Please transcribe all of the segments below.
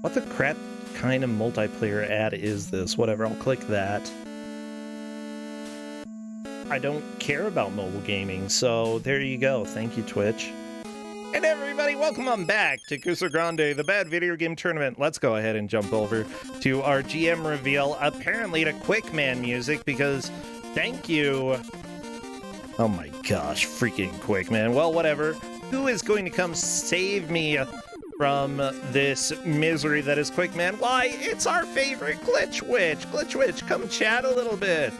What the crap kind of multiplayer ad is this? Whatever, I'll click that. I don't care about mobile gaming, so there you go. Thank you, Twitch. And everybody, welcome on back to Kuso6rande, the bad video game tournament. Let's go ahead and jump over to our GM reveal, apparently to Quickman music, because thank you. Oh my gosh, freaking Quickman. Well, whatever. Who is going to come save me from this misery that is Quickman? Why, it's our favorite Glitch Witch. Glitch Witch, come chat a little bit.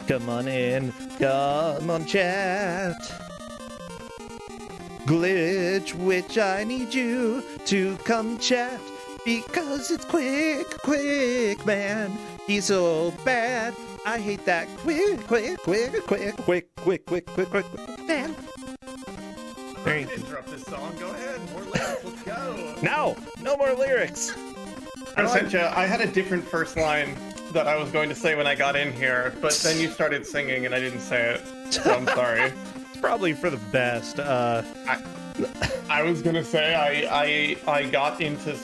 Come on in, come on chat. Glitch Witch, I need you to come chat, because it's Quickman. He's so bad. I hate that quick man. There you interrupt this song. Go ahead. More lyrics. Let's go. No more lyrics. I had a different first line that I was going to say when I got in here, but then you started singing and I didn't say it. So I'm sorry. It's probably for the best. I was gonna say I got into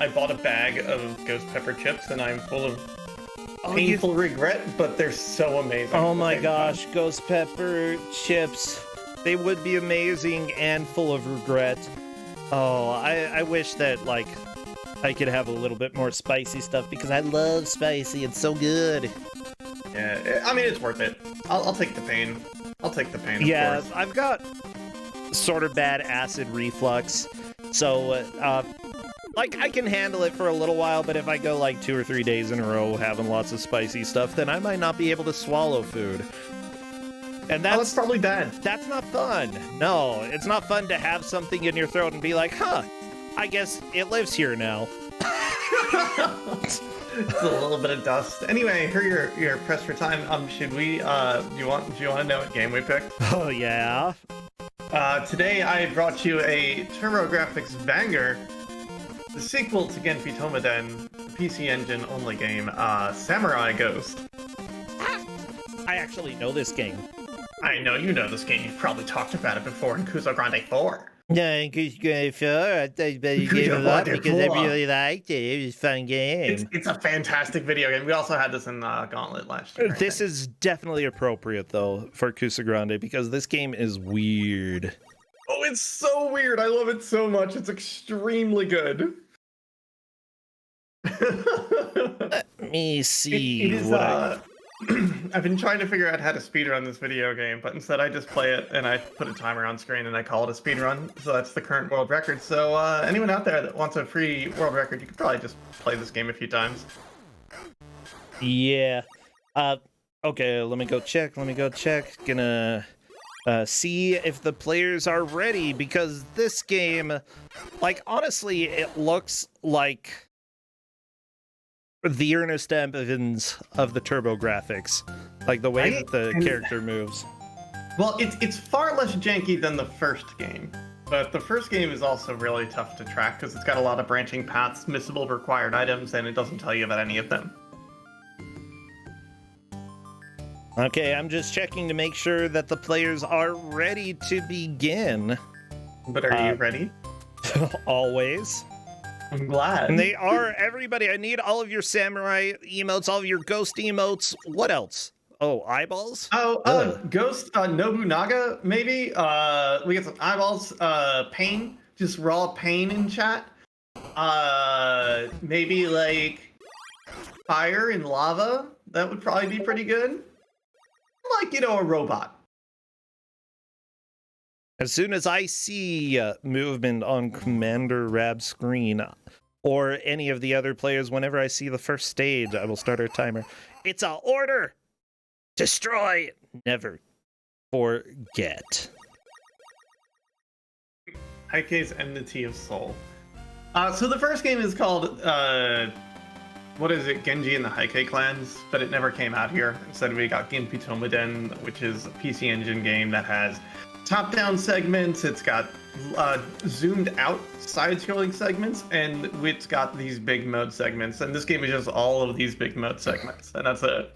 I bought a bag of ghost pepper chips and I'm full of painful regret, but they're so amazing. Oh my gosh, ghost pepper chips. They would be amazing and full of regret. Oh, I wish that, like, I could have a little bit more spicy stuff, because I love spicy. It's so good. Yeah, I mean, it's worth it. I'll take the pain. I'll take the pain, yeah, of course. I've got sort of bad acid reflux, so, like, I can handle it for a little while, but if I go, like, 2 or 3 days in a row having lots of spicy stuff, then I might not be able to swallow food. And that's probably bad. That's not fun. No, it's not fun to have something in your throat and be like, huh, I guess it lives here now. It's a little bit of dust. Anyway, here you're pressed for time. Should we, do you want to know what game we picked? Oh, yeah? Today I brought you a TurboGrafx banger, the sequel to Genki Tomaden, PC Engine only game, Samurai Ghost. I actually know this game. I know you know this game. You've probably talked about it before in Kuso6rande 4. Yeah, in Kuso6rande 4, I gave it a lot because I really liked it. It was a fun game. It's a fantastic video game. We also had this in Gauntlet last year. This is definitely appropriate, though, for Kuso6rande, because this game is weird. Oh, it's so weird. I love it so much. It's extremely good. Let me see what I've been trying to figure out how to speedrun this video game, but instead I just play it and I put a timer on screen and I call it a speedrun. So that's the current world record. So anyone out there that wants a free world record, you could probably just play this game a few times. Yeah. Okay, let me go check. Gonna see if the players are ready, because this game, like, honestly, it looks like the Ernest Evans of the TurboGrafx, like the way that the character moves. Well, it's far less janky than the first game, but the first game is also really tough to track because it's got a lot of branching paths, missable required items, and it doesn't tell you about any of them. Okay, I'm just checking to make sure that the players are ready to begin. But are you ready? Always. I'm glad. And they are, everybody. I need all of your samurai emotes, all of your ghost emotes. What else? Oh, eyeballs? Ghost Nobunaga, maybe? We get some eyeballs. Pain. Just raw pain in chat. Maybe like fire and lava. That would probably be pretty good. Like, a robot. As soon as I see movement on Commander Rab's screen, or any of the other players, whenever I see the first stage, I will start our timer. It's a order! Destroy! Never forget. Heike's Enmity of Soul. So the first game is called, what is it, Genji and the Heike clans, but it never came out here. Instead we got Genki Tomaden, which is a PC Engine game that has top-down segments, it's got zoomed out side-scrolling segments, and it's got these big mode segments, and this game is just all of these big mode segments, and that's it.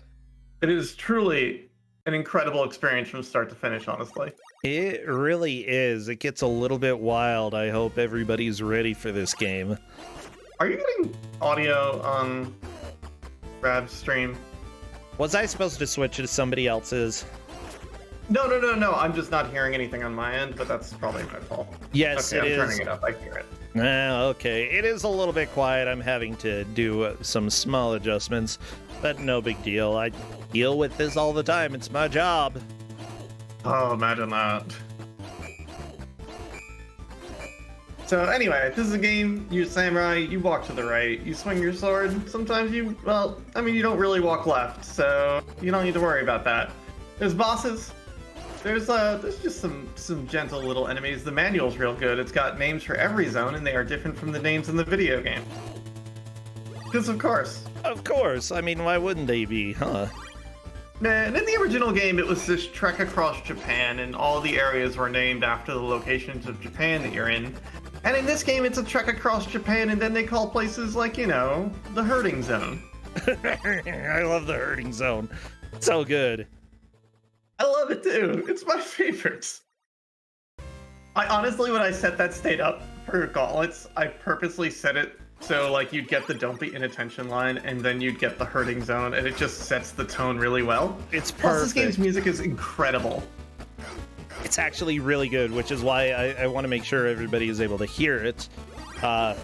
It is truly an incredible experience from start to finish, honestly. It really is. It gets a little bit wild. I hope everybody's ready for this game. Are you getting audio on Rab's stream? Was I supposed to switch to somebody else's? No. I'm just not hearing anything on my end, but that's probably my fault. Yes, okay, it I'm is. turning it up. I hear it. Okay. It is a little bit quiet. I'm having to do some small adjustments, but no big deal. I deal with this all the time. It's my job. Oh, imagine that. So anyway, this is a game, you're samurai, you walk to the right, you swing your sword, sometimes you don't really walk left, so you don't need to worry about that. There's bosses, there's just some gentle little enemies. The manual's real good, it's got names for every zone, and they are different from the names in the video game. Because of course. Of course, I mean, why wouldn't they be, huh? And in the original game, it was this trek across Japan, and all the areas were named after the locations of Japan that you're in. And in this game, it's a trek across Japan, and then they call places like, the herding zone. I love the herding zone. So good. I love it too. It's my favorite. I honestly, when I set that state up for Gauntlets, I purposely set it so like you'd get the don't be inattention line, and then you'd get the herding zone, and it just sets the tone really well. It's perfect. Plus, this game's music is incredible. It's actually really good, which is why I want to make sure everybody is able to hear it. Oh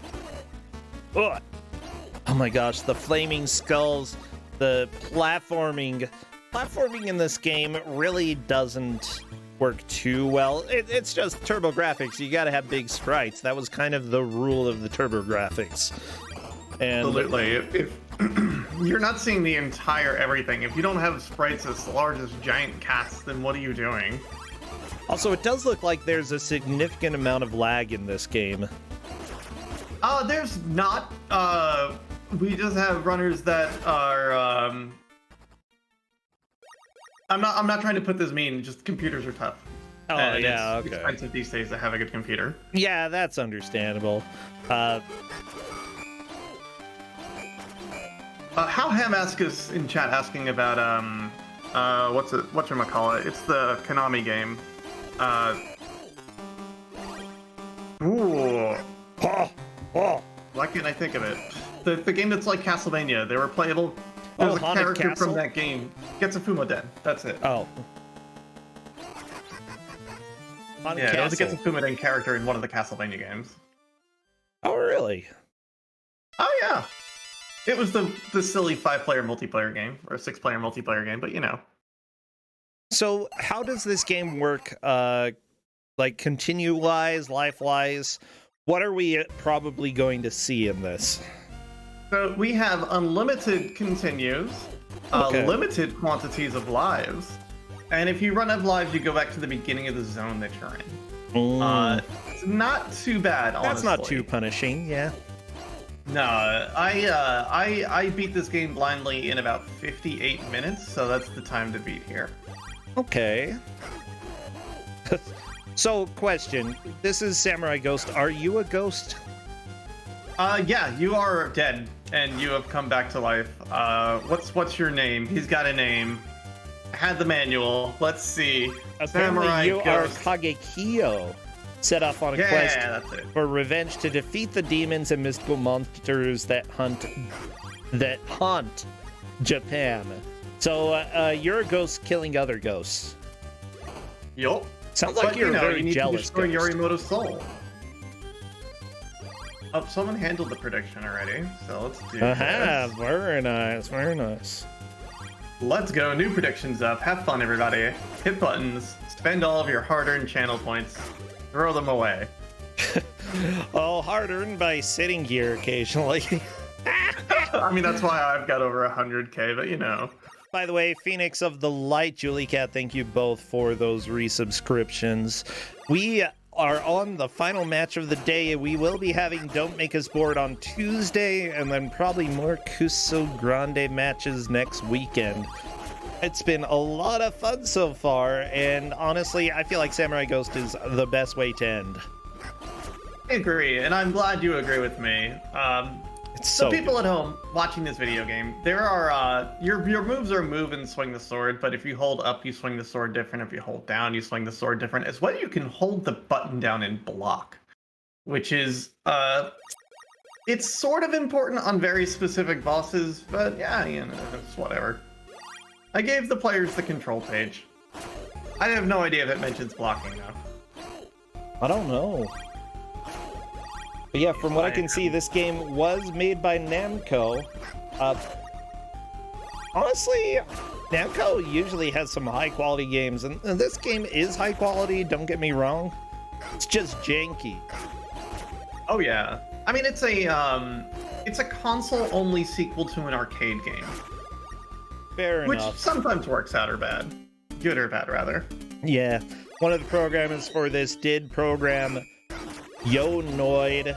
my gosh, the flaming skulls, the platforming. Platforming in this game really doesn't work too well. It's just TurboGrafx. You gotta have big sprites. That was kind of the rule of the TurboGrafx. And absolutely. If you're not seeing the entire everything, if you don't have sprites as large as giant cats, then what are you doing? Also, it does look like there's a significant amount of lag in this game. There's not. We just have runners that are. I'm not trying to put this mean. Just computers are tough. Oh yeah, it's okay. expensive these days to have a good computer. Yeah, that's understandable. How Ham asked us in chat asking about whatchamacallit? It's the Konami game. Ooh. Why can't I think of it? The game that's like Castlevania. They were playable. There's a Haunted character Castle? from that game. Gets a Fumoden. That's it. Oh. Haunted Yeah, it was a Castle. Gets a Fumoden character in one of the Castlevania games. Oh, really? Oh yeah. It was the silly 5-player multiplayer game, or a 6-player multiplayer game, but So, how does this game work, like, continue-wise, life-wise? What are we probably going to see in this? So we have unlimited continues, limited quantities of lives, and if you run out of lives, you go back to the beginning of the zone that you're in. It's not too bad, honestly. That's not too punishing, yeah. No, I beat this game blindly in about 58 minutes, so that's the time to beat here. Okay. So, question. This is Samurai Ghost. Are you a ghost? Yeah, you are dead, and you have come back to life. What's your name? He's got a name. I had the manual. Let's see. Apparently Samurai you Ghost. are Kagekiyo. Set off on a quest that's it. for revenge to defeat the demons and mystical monsters that haunt Japan. So you're a ghost killing other ghosts. Yup. Sounds like you're a very you need jealous to destroy ghost. Yorimoto's soul. Oh, someone handled the prediction already, so let's do this. Very nice, very nice. Let's go, new predictions up. Have fun, everybody. Hit buttons, spend all of your hard-earned channel points, throw them away. Oh, hard-earned by sitting here occasionally. I mean, that's why I've got over 100k, but By the way, Phoenix of the Light, Julie Cat, thank you both for those resubscriptions. We are on the final match of the day. We will be having Don't Make Us Bored on Tuesday, and then probably more Kuso6rande matches next weekend. It's been a lot of fun so far, and honestly, I feel like Samurai Ghost is the best way to end. I agree, and I'm glad you agree with me. It's So so people at home watching this video game, there are your moves are move and swing the sword, but if you hold up, you swing the sword different. If you hold down, you swing the sword different. As well, you can hold the button down and block, which is It's sort of important on very specific bosses, but yeah, it's whatever. I gave the players the control page. I have no idea if it mentions blocking though. I don't know. But yeah, from what I can see, this game was made by Namco. Honestly, Namco usually has some high-quality games, and this game is high quality, don't get me wrong. It's just janky. Oh yeah. I mean, it's a console-only sequel to an arcade game. Fair enough. Which sometimes works out or bad. Good or bad, rather. Yeah. One of the programmers for this did program Yo Noid.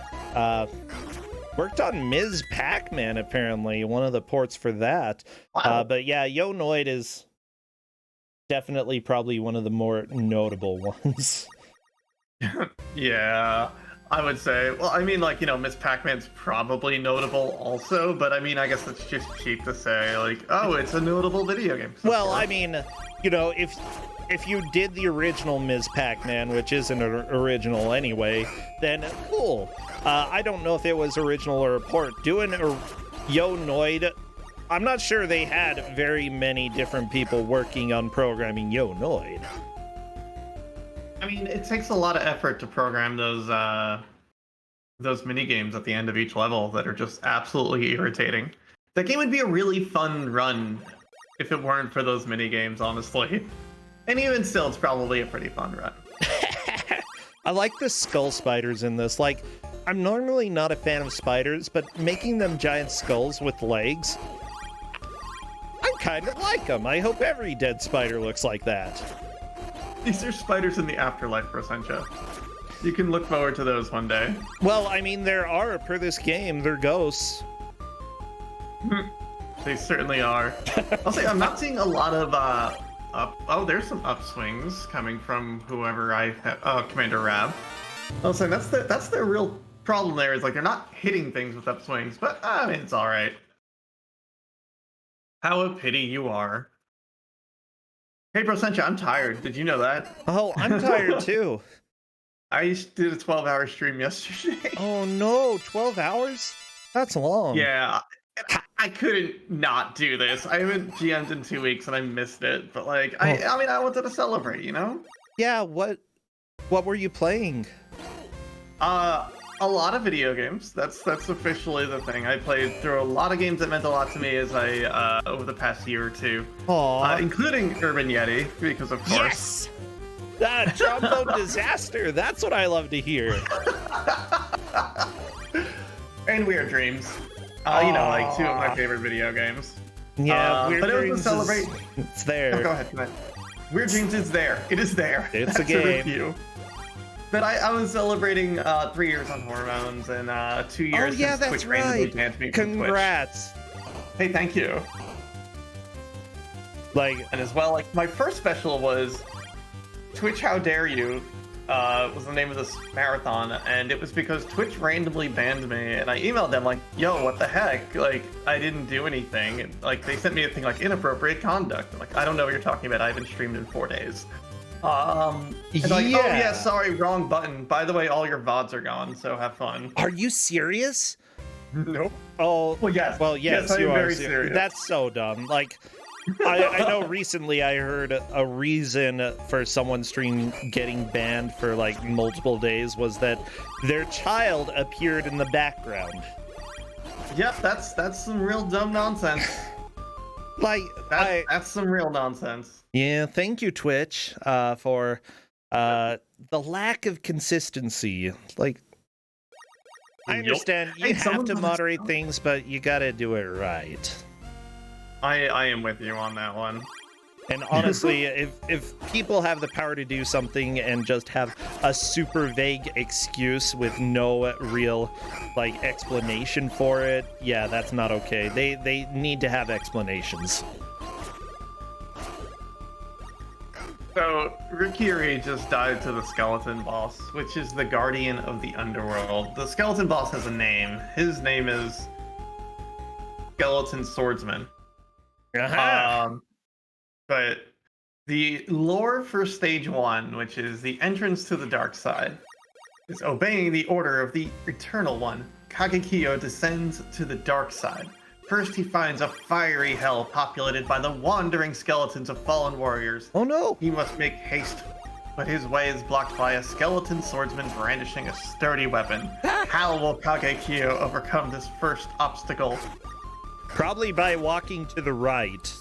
Worked on Ms. Pac-Man, apparently. One of the ports for that. Wow. But yeah, Yo Noid is definitely probably one of the more notable ones. Yeah. I would say, well, I mean, like, Miss Pac-Man's probably notable also, but I mean, I guess it's just cheap to say, like, oh, it's a notable video game. Well, I mean, if you did the original Ms. Pac-Man, which isn't original anyway, then cool. I don't know if it was original or a port. Doing Yo Noid, I'm not sure they had very many different people working on programming Yo Noid. I mean, it takes a lot of effort to program those mini games at the end of each level that are just absolutely irritating. That game would be a really fun run if it weren't for those mini games, honestly. And even still, it's probably a pretty fun run. I like the skull spiders in this. Like, I'm normally not a fan of spiders, but making them giant skulls with legs, I kind of like them. I hope every dead spider looks like that. These are spiders in the afterlife, Rosencha. You can look forward to those one day. Well, I mean, there are, per this game, they're ghosts. They certainly are. I'll say, I'm not seeing a lot of, oh, there's some upswings coming from whoever Commander Rab. I'll say, that's their real problem there, is, like, they're not hitting things with upswings, but, I mean, it's alright. How a pity you are. Hey, Bro Sencha, I'm tired. Did you know that? Oh, I'm tired too. I did a 12-hour stream yesterday. Oh no, 12 hours? That's long. Yeah, I couldn't not do this. I haven't GM'd in 2 weeks and I missed it, but like, I mean, I wanted to celebrate, Yeah, what were you playing? A lot of video games. That's officially the thing. I played through a lot of games that meant a lot to me as I over the past year or two. Aww. Including Urban Yeti, because of course. Yes! Trombone Disaster, that's what I love to hear. And Weird Dreams. Like two of my favorite video games. Yeah, Weird but Dreams it was to celebrate. It's there. Oh, go ahead. Weird Dreams is there. It is there. It's That's a game. review. But I was celebrating 3 years on hormones and 2 years since Twitch randomly banned me from Congrats. Twitch. Hey, thank you. Like, and as well, like, my first special was Twitch How Dare You, was the name of this marathon, and it was because Twitch randomly banned me, and I emailed them like, yo, what the heck? Like, I didn't do anything, and like, they sent me a thing like, inappropriate conduct. I'm like, I don't know what you're talking about, I haven't streamed in 4 days. And like, oh yeah, sorry, wrong button. By the way, all your VODs are gone, so have fun. Are you serious? Nope. Oh, well, yes. Well, yes, you are very serious. That's so dumb. Like, I know recently I heard a reason for someone's stream getting banned for like multiple days was that their child appeared in the background. Yep, that's some real dumb nonsense. Like, that's some real nonsense. Yeah, thank you, Twitch, for the lack of consistency. Like, I understand you have to moderate things, but you gotta do it right. I am with you on that one. And honestly, if people have the power to do something and just have a super vague excuse with no real, like, explanation for it, yeah, that's not okay. They need to have explanations. So, Rikiri just died to the skeleton boss, which is the guardian of the underworld. The skeleton boss has a name. His name is Skeleton Swordsman. But the lore for stage 1, which is the entrance to the dark side, is obeying the order of the Eternal One. Kagekiyo descends to the dark side. First, he finds a fiery hell populated by the wandering skeletons of fallen warriors. Oh no! He must make haste, but his way is blocked by a skeleton swordsman brandishing a sturdy weapon. How will Kagekiyo overcome this first obstacle? Probably by walking to the right.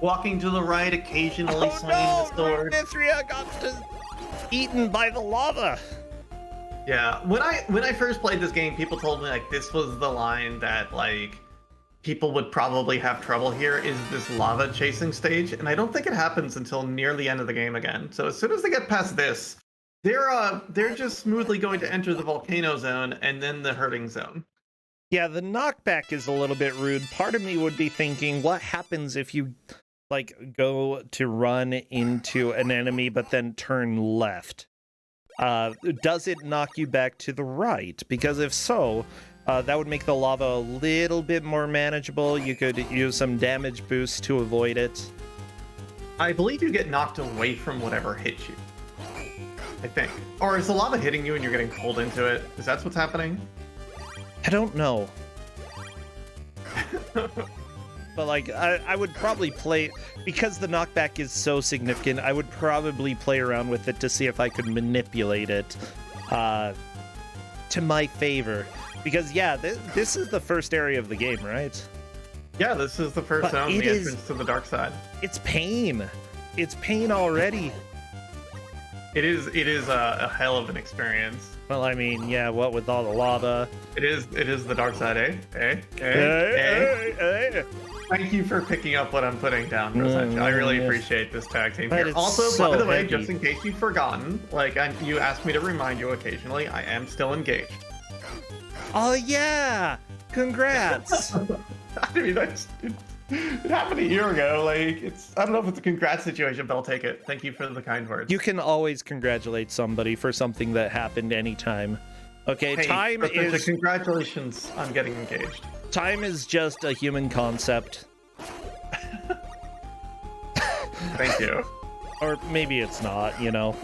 Walking to the right, occasionally swinging the sword. Mithria got eaten by the lava. Yeah, when I first played this game, people told me like this was the line that like people would probably have trouble here is this lava chasing stage, and I don't think it happens until near the end of the game again. So as soon as they get past this, they're just smoothly going to enter the volcano zone and then the hurting zone. Yeah, the knockback is a little bit rude. Part of me would be thinking, what happens if you like go to run into an enemy but then turn left? Does it knock you back to the right? Because if so, that would make the lava a little bit more manageable. You could use some damage boost to avoid it. I believe you get knocked away from whatever hits you. I think. Or is the lava hitting you and you're getting pulled into it? Is that what's happening? I don't know. But like, I would probably play, because the knockback is so significant, I would probably play around with it to see if I could manipulate it to my favor. Because yeah, this is the first area of the game, right? Yeah, this is the first zone, the entrance to the dark side. It's pain. It's pain already. It is a hell of an experience. Well, I mean, yeah, what with all the lava. It is the dark side, eh? Thank you for picking up what I'm putting down, Rosetta. I really appreciate this tag team here. Also, so by the way, heavy. just in case you've forgotten, like you asked me to remind you occasionally, I am still engaged. Oh yeah! Congrats! I mean, it happened a year ago. Like, I don't know if it's a congrats situation, but I'll take it. Thank you for the kind words. You can always congratulate somebody for something that happened anytime. Okay, hey, time is... Congratulations on getting engaged. Time is just a human concept. Thank you. Or maybe it's not, you know.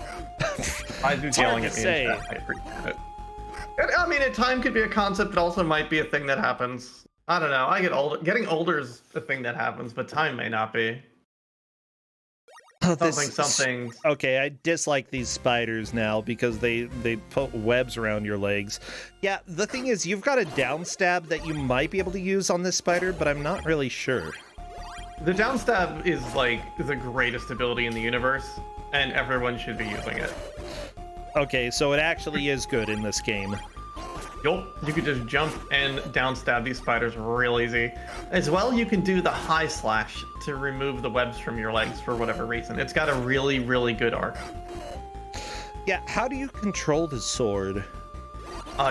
I do yelling at me. I appreciate it. I mean, time could be a concept. It also might be a thing that happens. I don't know. I get older. Getting older is a thing that happens, but time may not be. Oh, Something. Okay, I dislike these spiders now because they put webs around your legs. Yeah, the thing is, you've got a down stab that you might be able to use on this spider, but I'm not really sure. The down stab is like the greatest ability in the universe, and everyone should be using it. Okay, so it actually is good in this game. Yup, you could just jump and down stab these spiders real easy. As well, you can do the high slash to remove the webs from your legs for whatever reason. It's got a really, really good arc. Yeah, how do you control the sword?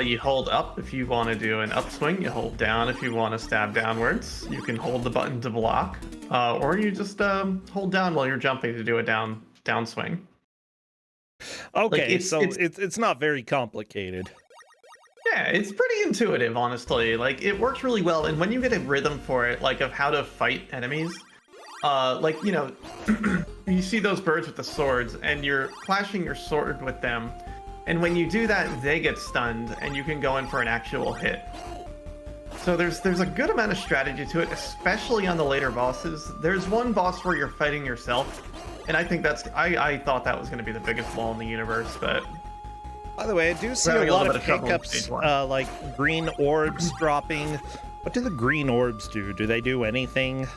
You hold up if you want to do an upswing. You hold down if you want to stab downwards. You can hold the button to block, or you just hold down while you're jumping to do a downswing. Okay, like it's not very complicated. Yeah, it's pretty intuitive, honestly. Like, it works really well, and when you get a rhythm for it, like, of how to fight enemies, like, you know, you see those birds with the swords, and you're clashing your sword with them, and when you do that, they get stunned, and you can go in for an actual hit. So there's a good amount of strategy to it, especially on the later bosses. There's one boss where you're fighting yourself, and I think I thought that was going to be the biggest wall in the universe, but... By the way, I do see a lot of pickups, like green orbs dropping. What do the green orbs do? Do they do anything?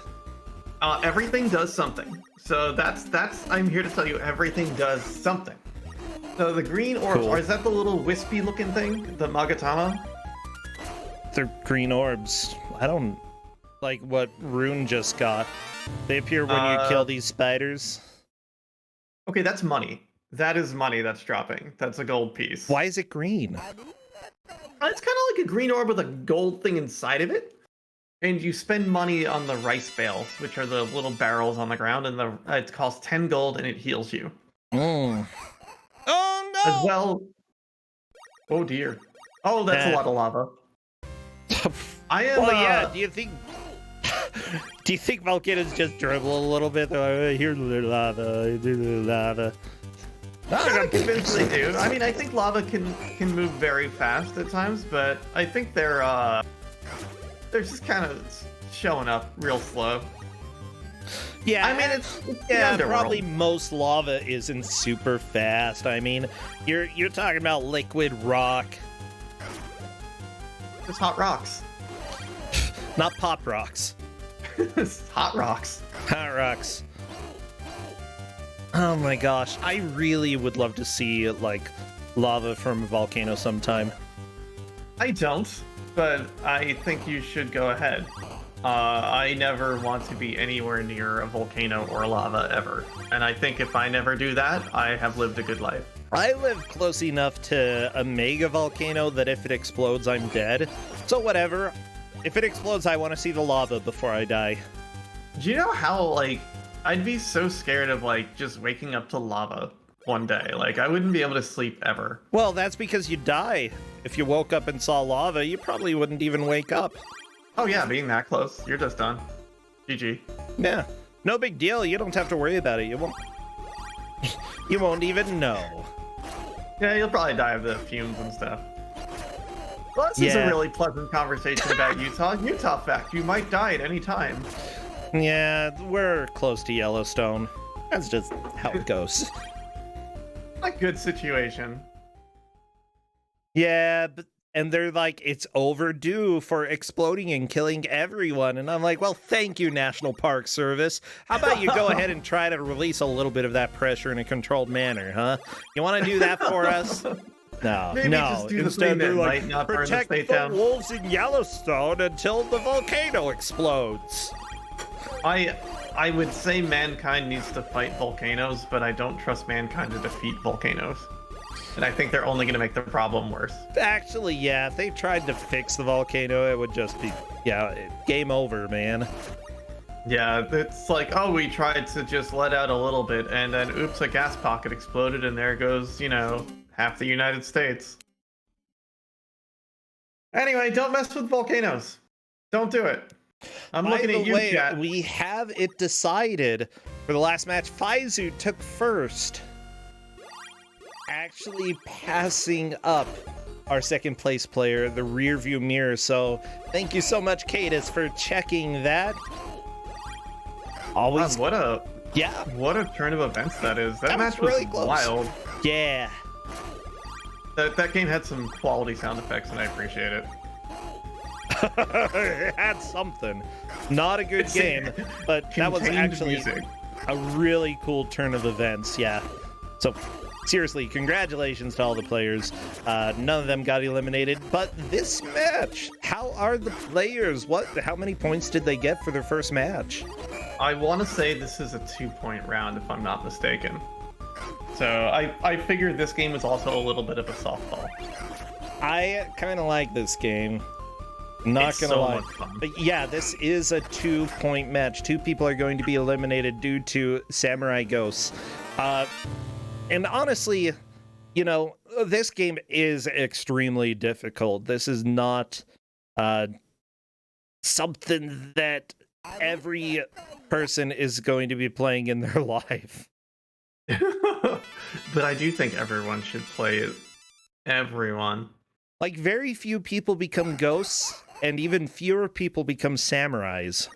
Everything does something. So that's I'm here to tell you everything does something. So the green orbs, Cool. or is that the little wispy looking thing? The Magatama? They're green orbs. I don't like what Rune just got. They appear when you kill these spiders. Okay, that's money. That is money that's dropping. That's a gold piece. Why is it green? It's kind of like a green orb with a gold thing inside of it. And you spend money on the rice bales, which are the little barrels on the ground, and it costs 10 gold and it heals you. Oh no! As well... Oh dear. Oh, that's a lot of lava. I am... Well, yeah, do you think... do you think volcanoes just dribble a little bit? They're like, here's a little lava, here's a little lava. I'm not convinced they do. I mean, I think lava can move very fast at times, but I think they're just kind of showing up real slow. Yeah, I mean, it's yeah, probably most lava isn't super fast. I mean, you're talking about liquid rock, It's hot rocks. not pop rocks. It's hot rocks. Hot rocks. Oh my gosh, I really would love to see like lava from a volcano sometime. I don't, but I think you should go ahead. I never want to be anywhere near a volcano or lava ever. And I think if I never do that, I have lived a good life. I live close enough to a mega volcano that if it explodes, I'm dead. So whatever. If it explodes, I want to see the lava before I die. Do you know how, like, I'd be so scared of, like, just waking up to lava one day. Like, I wouldn't be able to sleep ever. Well, that's because you die. If you woke up and saw lava, you probably wouldn't even wake up. Oh yeah, being that close, you're just done. GG. Yeah, no big deal. You don't have to worry about it. You won't. You won't even know. Yeah, you'll probably die of the fumes and stuff. Well, this is a really pleasant conversation about Utah. Utah fact, you might die at any time. Yeah, we're close to Yellowstone. That's just how it goes. A good situation. Yeah, and they're like, it's overdue for exploding and killing everyone. And I'm like, well, thank you, National Park Service. How about you go ahead and try to release a little bit of that pressure in a controlled manner, huh? You want to do that for us? No, Maybe no. just do the Instead, thing they're that like, might not burn the protect state the down. wolves in Yellowstone until the volcano explodes. I would say mankind needs to fight volcanoes, but I don't trust mankind to defeat volcanoes. And I think they're only going to make the problem worse. Actually, yeah, if they tried to fix the volcano, it would just be, game over, man. Yeah, it's like, oh, we tried to just let out a little bit, and then oops, a gas pocket exploded, and there goes, half the United States. Anyway, don't mess with volcanoes. Don't do it. I'm looking at you, chat. We have it decided for the last match. Faizu took first, actually passing up our second place player, the rear view mirror. So thank you so much, Cadis, for checking that. Always. Wow, what a turn of events that is. That match was really close. Wild. Yeah. That game had some quality sound effects, and I appreciate it. It had something. Not a good game, but that was actually a really cool turn of events. Yeah. So seriously, congratulations to all the players. None of them got eliminated, but this match, how are the players? How many points did they get for their first match? I want to say this is a 2-point round, if I'm not mistaken. So I figured this game was also a little bit of a softball. I kind of like this game. Not gonna lie. But yeah, this is a 2-point match. 2 people are going to be eliminated due to Samurai Ghosts. And honestly, this game is extremely difficult. This is not something that every person is going to be playing in their life. But I do think everyone should play it. Everyone. Like, very few people become ghosts, and even fewer people become samurais.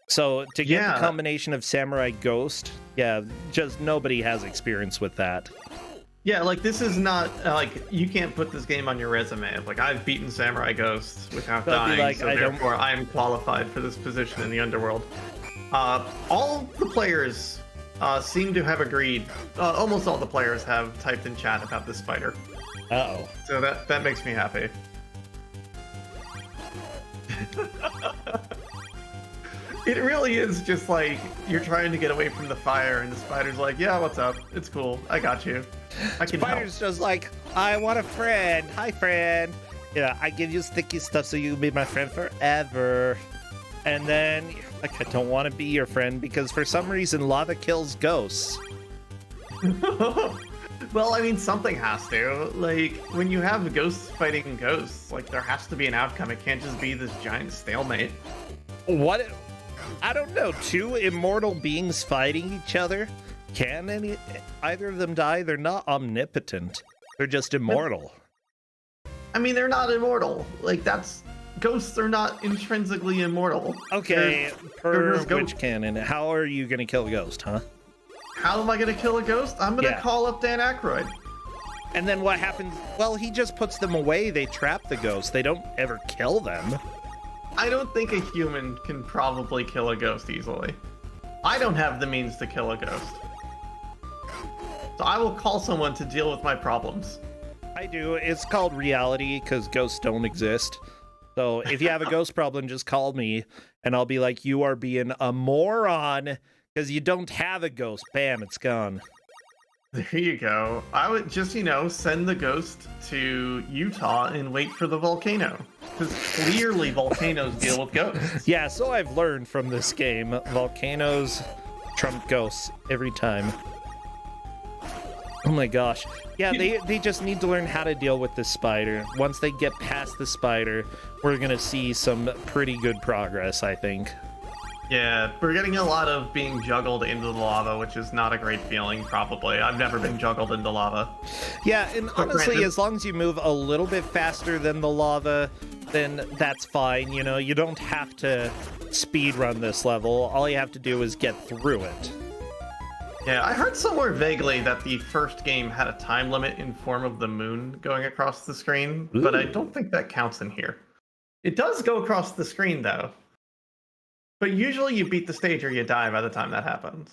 So to get the combination of samurai ghost, just nobody has experience with that. Yeah, like, this is not, you can't put this game on your resume. Like, I've beaten Samurai Ghosts without dying, so therefore I am qualified for this position in the underworld. All the players seem to have agreed, almost all the players have typed in chat about this spider. Uh-oh. So that makes me happy. It really is just like, you're trying to get away from the fire, and the spider's like, yeah, what's up? It's cool. I got you. I can Spider's just like, I want a friend. Hi, friend. Yeah, I give you sticky stuff so you can be my friend forever. And then, like, I don't want to be your friend because for some reason lava kills ghosts. Well, I mean, something has to. Like, when you have ghosts fighting ghosts, like, there has to be an outcome. It can't just be this giant stalemate. What? I don't know. 2 immortal beings fighting each other? Can either of them die? They're not omnipotent. They're just immortal. I mean, they're not immortal. Like, ghosts are not intrinsically immortal. Okay, per just which ghosts. canon? How are you gonna kill a ghost, huh? How am I gonna kill a ghost? I'm gonna call up Dan Aykroyd. And then what happens? Well, he just puts them away. They trap the ghost. They don't ever kill them. I don't think a human can probably kill a ghost easily. I don't have the means to kill a ghost. So I will call someone to deal with my problems. I do. It's called reality because ghosts don't exist. So if you have a ghost problem, just call me and I'll be like, you are being a moron because you don't have a ghost. Bam, it's gone. There you go. I would just, send the ghost to Utah and wait for the volcano. Because clearly volcanoes deal with ghosts. Yeah, so I've learned from this game. Volcanoes trump ghosts every time. Oh my gosh. Yeah, they just need to learn how to deal with this spider. Once they get past the spider, we're gonna see some pretty good progress, I think. Yeah, we're getting a lot of being juggled into the lava, which is not a great feeling, probably. I've never been juggled into lava. Yeah, and honestly, as long as you move a little bit faster than the lava, then that's fine. You don't have to speed run this level. All you have to do is get through it. Yeah, I heard somewhere vaguely that the first game had a time limit in form of the moon going across the screen, but I don't think that counts in here. It does go across the screen, though. But usually you beat the stage or you die by the time that happens.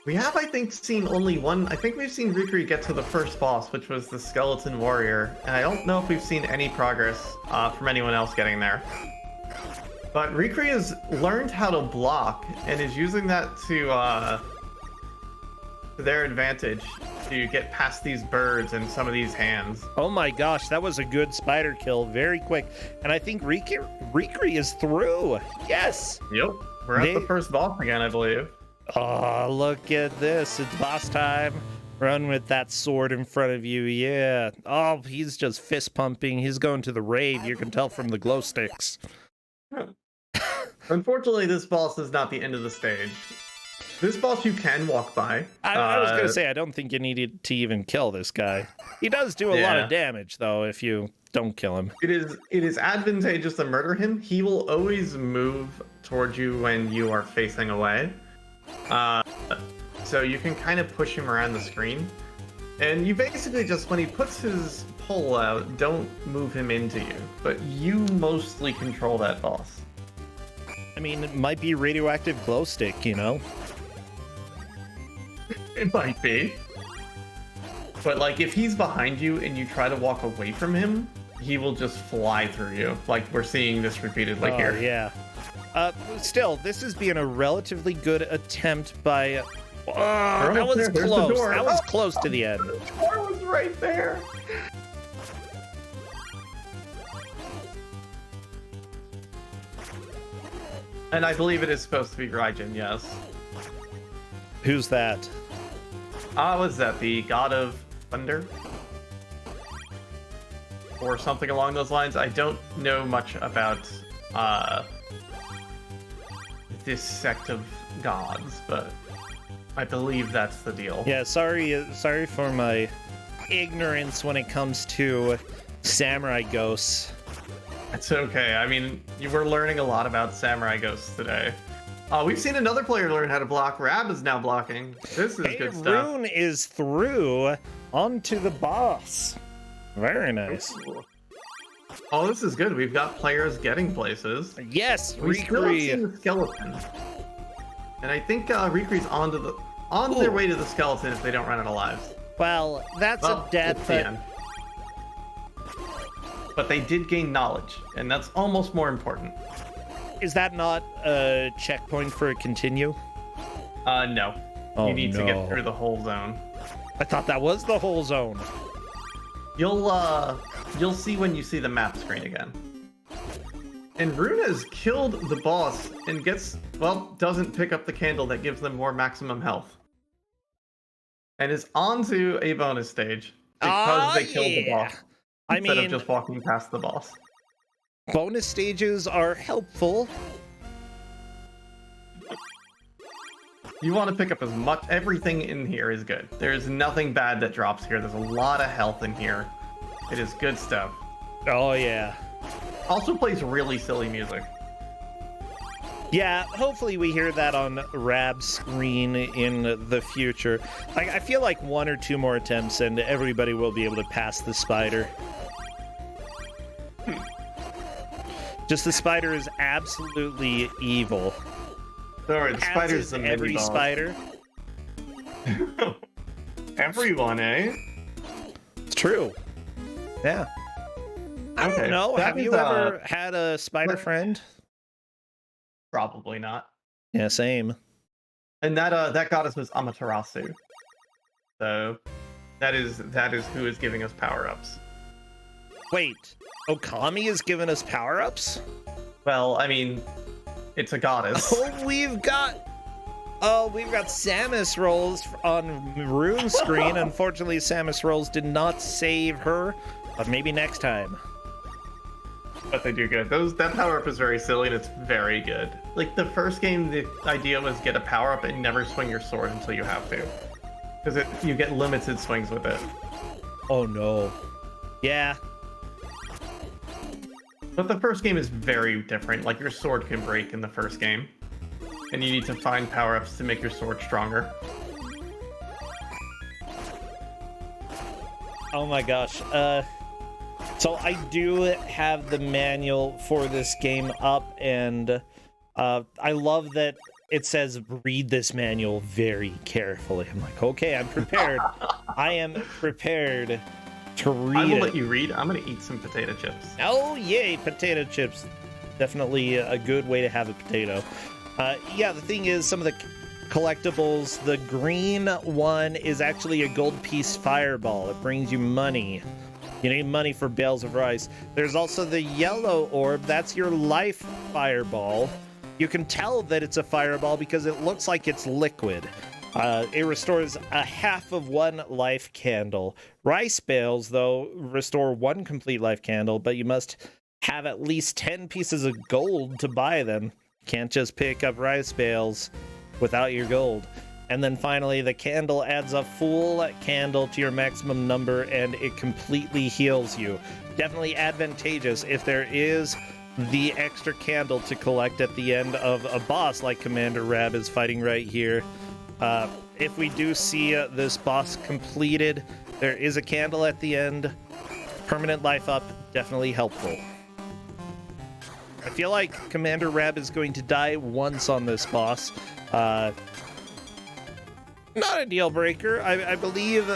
We have, I think, seen only one. I think we've seen Rikri get to the first boss, which was the Skeleton Warrior, and I don't know if we've seen any progress from anyone else getting there. But Rikri has learned how to block and is using that to their advantage to get past these birds and some of these hands. Oh my gosh, that was a good spider kill, very quick. And I think Rikri is through. Yes! Yep, we're at the first boss again, I believe. Oh, look at this. It's boss time. Run with that sword in front of you, yeah. Oh, he's just fist pumping. He's going to the rave, you can tell from the glow sticks. Unfortunately, this boss is not the end of the stage. This boss you can walk by. I was going to say, I don't think you needed to even kill this guy. He does do a lot of damage, though, if you don't kill him. It is advantageous to murder him. He will always move towards you when you are facing away. So you can kind of push him around the screen. And you basically just, when he puts his pole out, don't move him into you. But you mostly control that boss. I mean, it might be radioactive glow stick, It might be. But, like, if he's behind you and you try to walk away from him, he will just fly through you. Like, we're seeing this repeatedly here. Yeah. Still, this is being a relatively good attempt by... that was close. That was close to the end. The door was right there. And I believe it is supposed to be Raijin, yes. Who's that? Was that the god of thunder? Or something along those lines? I don't know much about this sect of gods, but I believe that's the deal. Yeah, sorry for my ignorance when it comes to samurai ghosts. It's okay. I mean, you were learning a lot about samurai ghosts today. We've seen another player learn how to block. Rab is now blocking. This is good stuff. Rune is through onto the boss. Very nice. Ooh. Oh, this is good. We've got players getting places. Yes, We still have seen Rikri. the skeleton. And I think Rikri's on their way to the skeleton if they don't run out of lives. Well, that's a death. It's the end. But they did gain knowledge, and that's almost more important. Is that not a checkpoint for a continue? No. Oh, you need to no. get through the whole zone. I thought that was the whole zone. You'll see when you see the map screen again. And Rune has killed the boss and doesn't pick up the candle that gives them more maximum health. And is onto a bonus stage because they killed the boss. Instead of just walking past the boss. Bonus stages are helpful. You want to pick up as much. Everything in here is good. There's nothing bad that drops here. There's a lot of health in here. It is good stuff. Oh, yeah. Also plays really silly music. Yeah, hopefully we hear that on Rab's screen in the future. I feel like 1 or 2 more attempts and everybody will be able to pass the spider. Just the spider is absolutely evil. Sorry, the spider's the every mini-boss. spider. Everyone, eh? It's true. Yeah. I Okay, don't know. that Have is, you ever had a spider friend? Probably not. Yeah, same. And that goddess was Amaterasu. So that is who is giving us power-ups. Wait, Okami is giving us power-ups? Well, I mean, it's a goddess. Oh, we've got Samus rolls on Rune screen. Unfortunately, Samus rolls did not save her, but maybe next time. But they do good. That power-up is very silly and it's very good. Like the first game, the idea was get a power-up and never swing your sword until you have to. Because you get limited swings with it. Oh no. Yeah. But the first game is very different. Like your sword can break in the first game. And you need to find power-ups to make your sword stronger. Oh my gosh. So I do have the manual for this game up, and I love that it says read this manual very carefully. I'm like, okay, I'm prepared. I am prepared to read I will it. let you read. I'm going to eat some potato chips. Oh, yay, potato chips. Definitely a good way to have a potato. Yeah, the thing is, some of the collectibles, the green one is actually a gold piece fireball. It brings you money. You need money for bales of rice. There's also the yellow orb. That's your life fireball. You can tell that it's a fireball because it looks like it's liquid. It restores a half of 1 life candle. Rice bales, though, restore 1 complete life candle, but you must have at least 10 pieces of gold to buy them. Can't just pick up rice bales without your gold. And then finally, the candle adds a full candle to your maximum number, and it completely heals you. Definitely advantageous if there is the extra candle to collect at the end of a boss like Commander Rab is fighting right here. If we do see this boss completed, there is a candle at the end. Permanent life up, definitely helpful. I feel like Commander Rab is going to die once on this boss. Not a deal breaker. I believe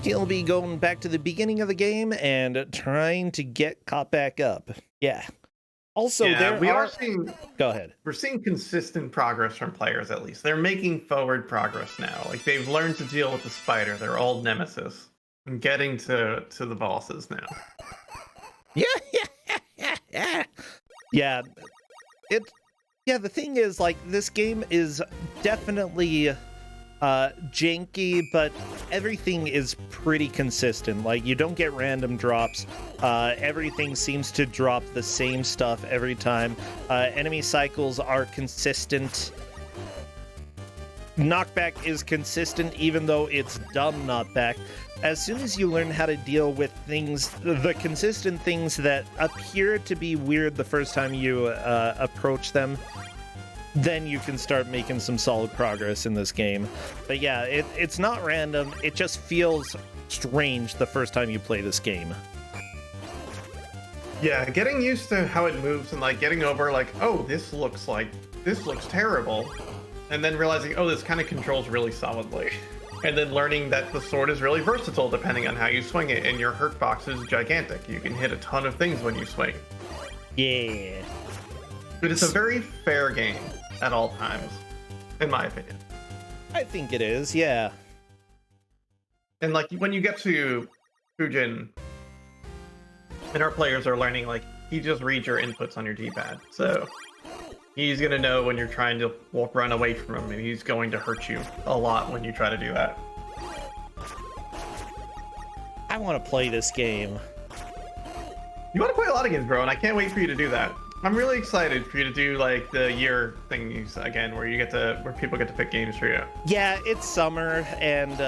he'll be going back to the beginning of the game and trying to get caught back up. Yeah. Also, Yeah, Go ahead. We're seeing consistent progress from players, at least. They're making forward progress now. Like, they've learned to deal with the spider, their old nemesis, and getting to the bosses now. Yeah. Yeah. The thing is, like, this game is definitely janky, but everything is pretty consistent. Like, you don't get random drops. Everything seems to drop the same stuff every time. Enemy cycles are consistent. Knockback is consistent, even though it's dumb knockback. As soon as you learn how to deal with things, the consistent things that appear to be weird the first time you approach them, then you can start making some solid progress in this game. But yeah, it's not random. It just feels strange the first time you play this game. Yeah, getting used to how it moves and like getting over like, oh, this looks terrible. And then realizing, oh, this kind of controls really solidly. And then learning that the sword is really versatile depending on how you swing it, and your hurt box is gigantic. You can hit a ton of things when you swing. Yeah. But it's a very fair game at all times, in my opinion. I think it is, yeah. And like when you get to Fujin, and our players are learning, like, he just reads your inputs on your D-pad. So he's going to know when you're trying to run away from him, and he's going to hurt you a lot when you try to do that. I want to play this game. You want to play a lot of games, bro, and I can't wait for you to do that. I'm really excited for you to do like the year things again, where people get to pick games for you. Yeah, it's summer, and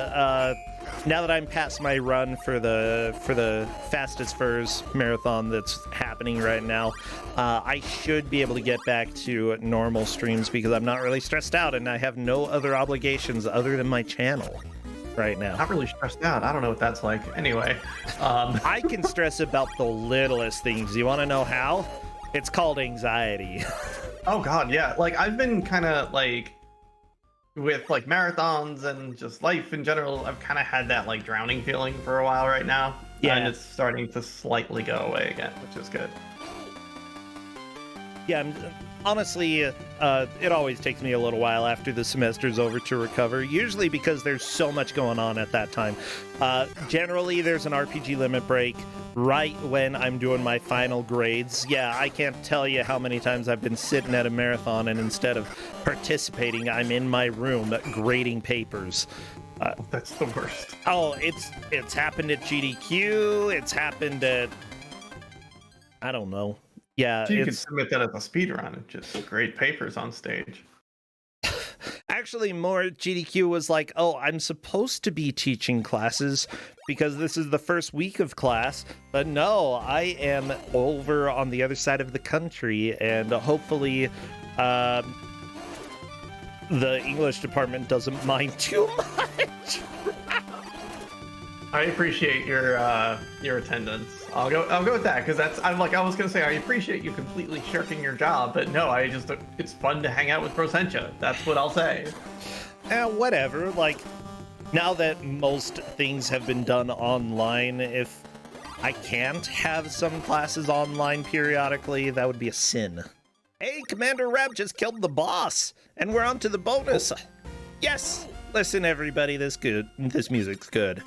now that I'm past my run for the Fastest Furs marathon that's happening right now, I should be able to get back to normal streams because I'm not really stressed out and I have no other obligations other than my channel right now. Not really stressed out. I don't know what that's like. Anyway, I can stress about the littlest things. You want to know how? It's called anxiety. oh God, yeah. Like I've been kind of like with like marathons and just life in general. I've kind of had that like drowning feeling for a while right now. Yeah. And it's starting to slightly go away again, which is good. Yeah, honestly, it always takes me a little while after the semester's over to recover, usually because there's so much going on at that time. Generally, there's an RPG limit break right when I'm doing my final grades. Yeah, I can't tell you how many times I've been sitting at a marathon and instead of participating, I'm in my room grading papers. That's the worst. Oh, it's happened at GDQ, it's happened at... I don't know. Yeah, you could submit that as a speed run and just grade papers on stage. Actually, more GDQ was like, oh, I'm supposed to be teaching classes because this is the first week of class, but no, I am over on the other side of the country, and hopefully the English department doesn't mind too much. I appreciate your attendance. I'll go with that because I was gonna say I appreciate you completely shirking your job, but no, it's fun to hang out with Prosentia. That's what I'll say. Whatever. Like now that most things have been done online, if I can't have some classes online periodically, that would be a sin. Hey, Commander Rab just killed the boss, and we're on to the bonus. Oh. Yes. Listen, everybody, this music's good.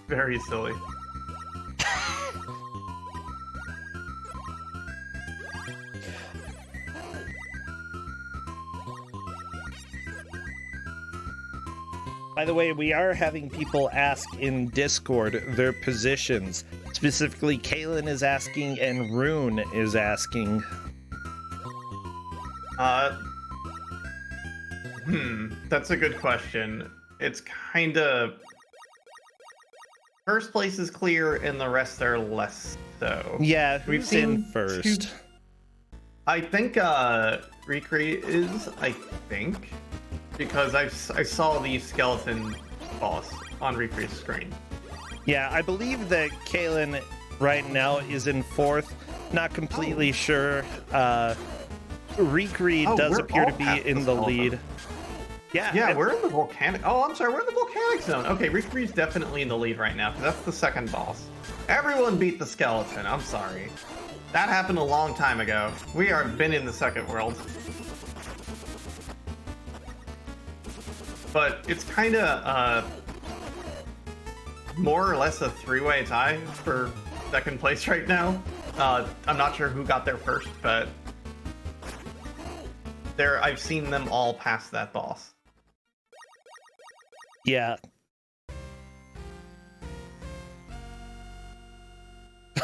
Very silly. By the way, we are having people ask in Discord their positions. Specifically, Kaylin is asking and Rune is asking. That's a good question. It's kind of... First place is clear, and the rest are less so. Yeah, we've seen first. I think Rikri is. I think because I saw the skeleton boss on Rikri's screen. Yeah, I believe that Kaylin right now is in fourth. Not completely sure. Rikri does appear to be in the lead. Yeah, we're in the volcanic. Oh, I'm sorry, we're in the volcanic zone. Okay, Rikri's definitely in the lead right now because that's the second boss. Everyone beat the skeleton. I'm sorry. That happened a long time ago. We are been in the second world. But it's kind of more or less a three-way tie for second place right now. I'm not sure who got there first, but I've seen them all pass that boss. Yeah.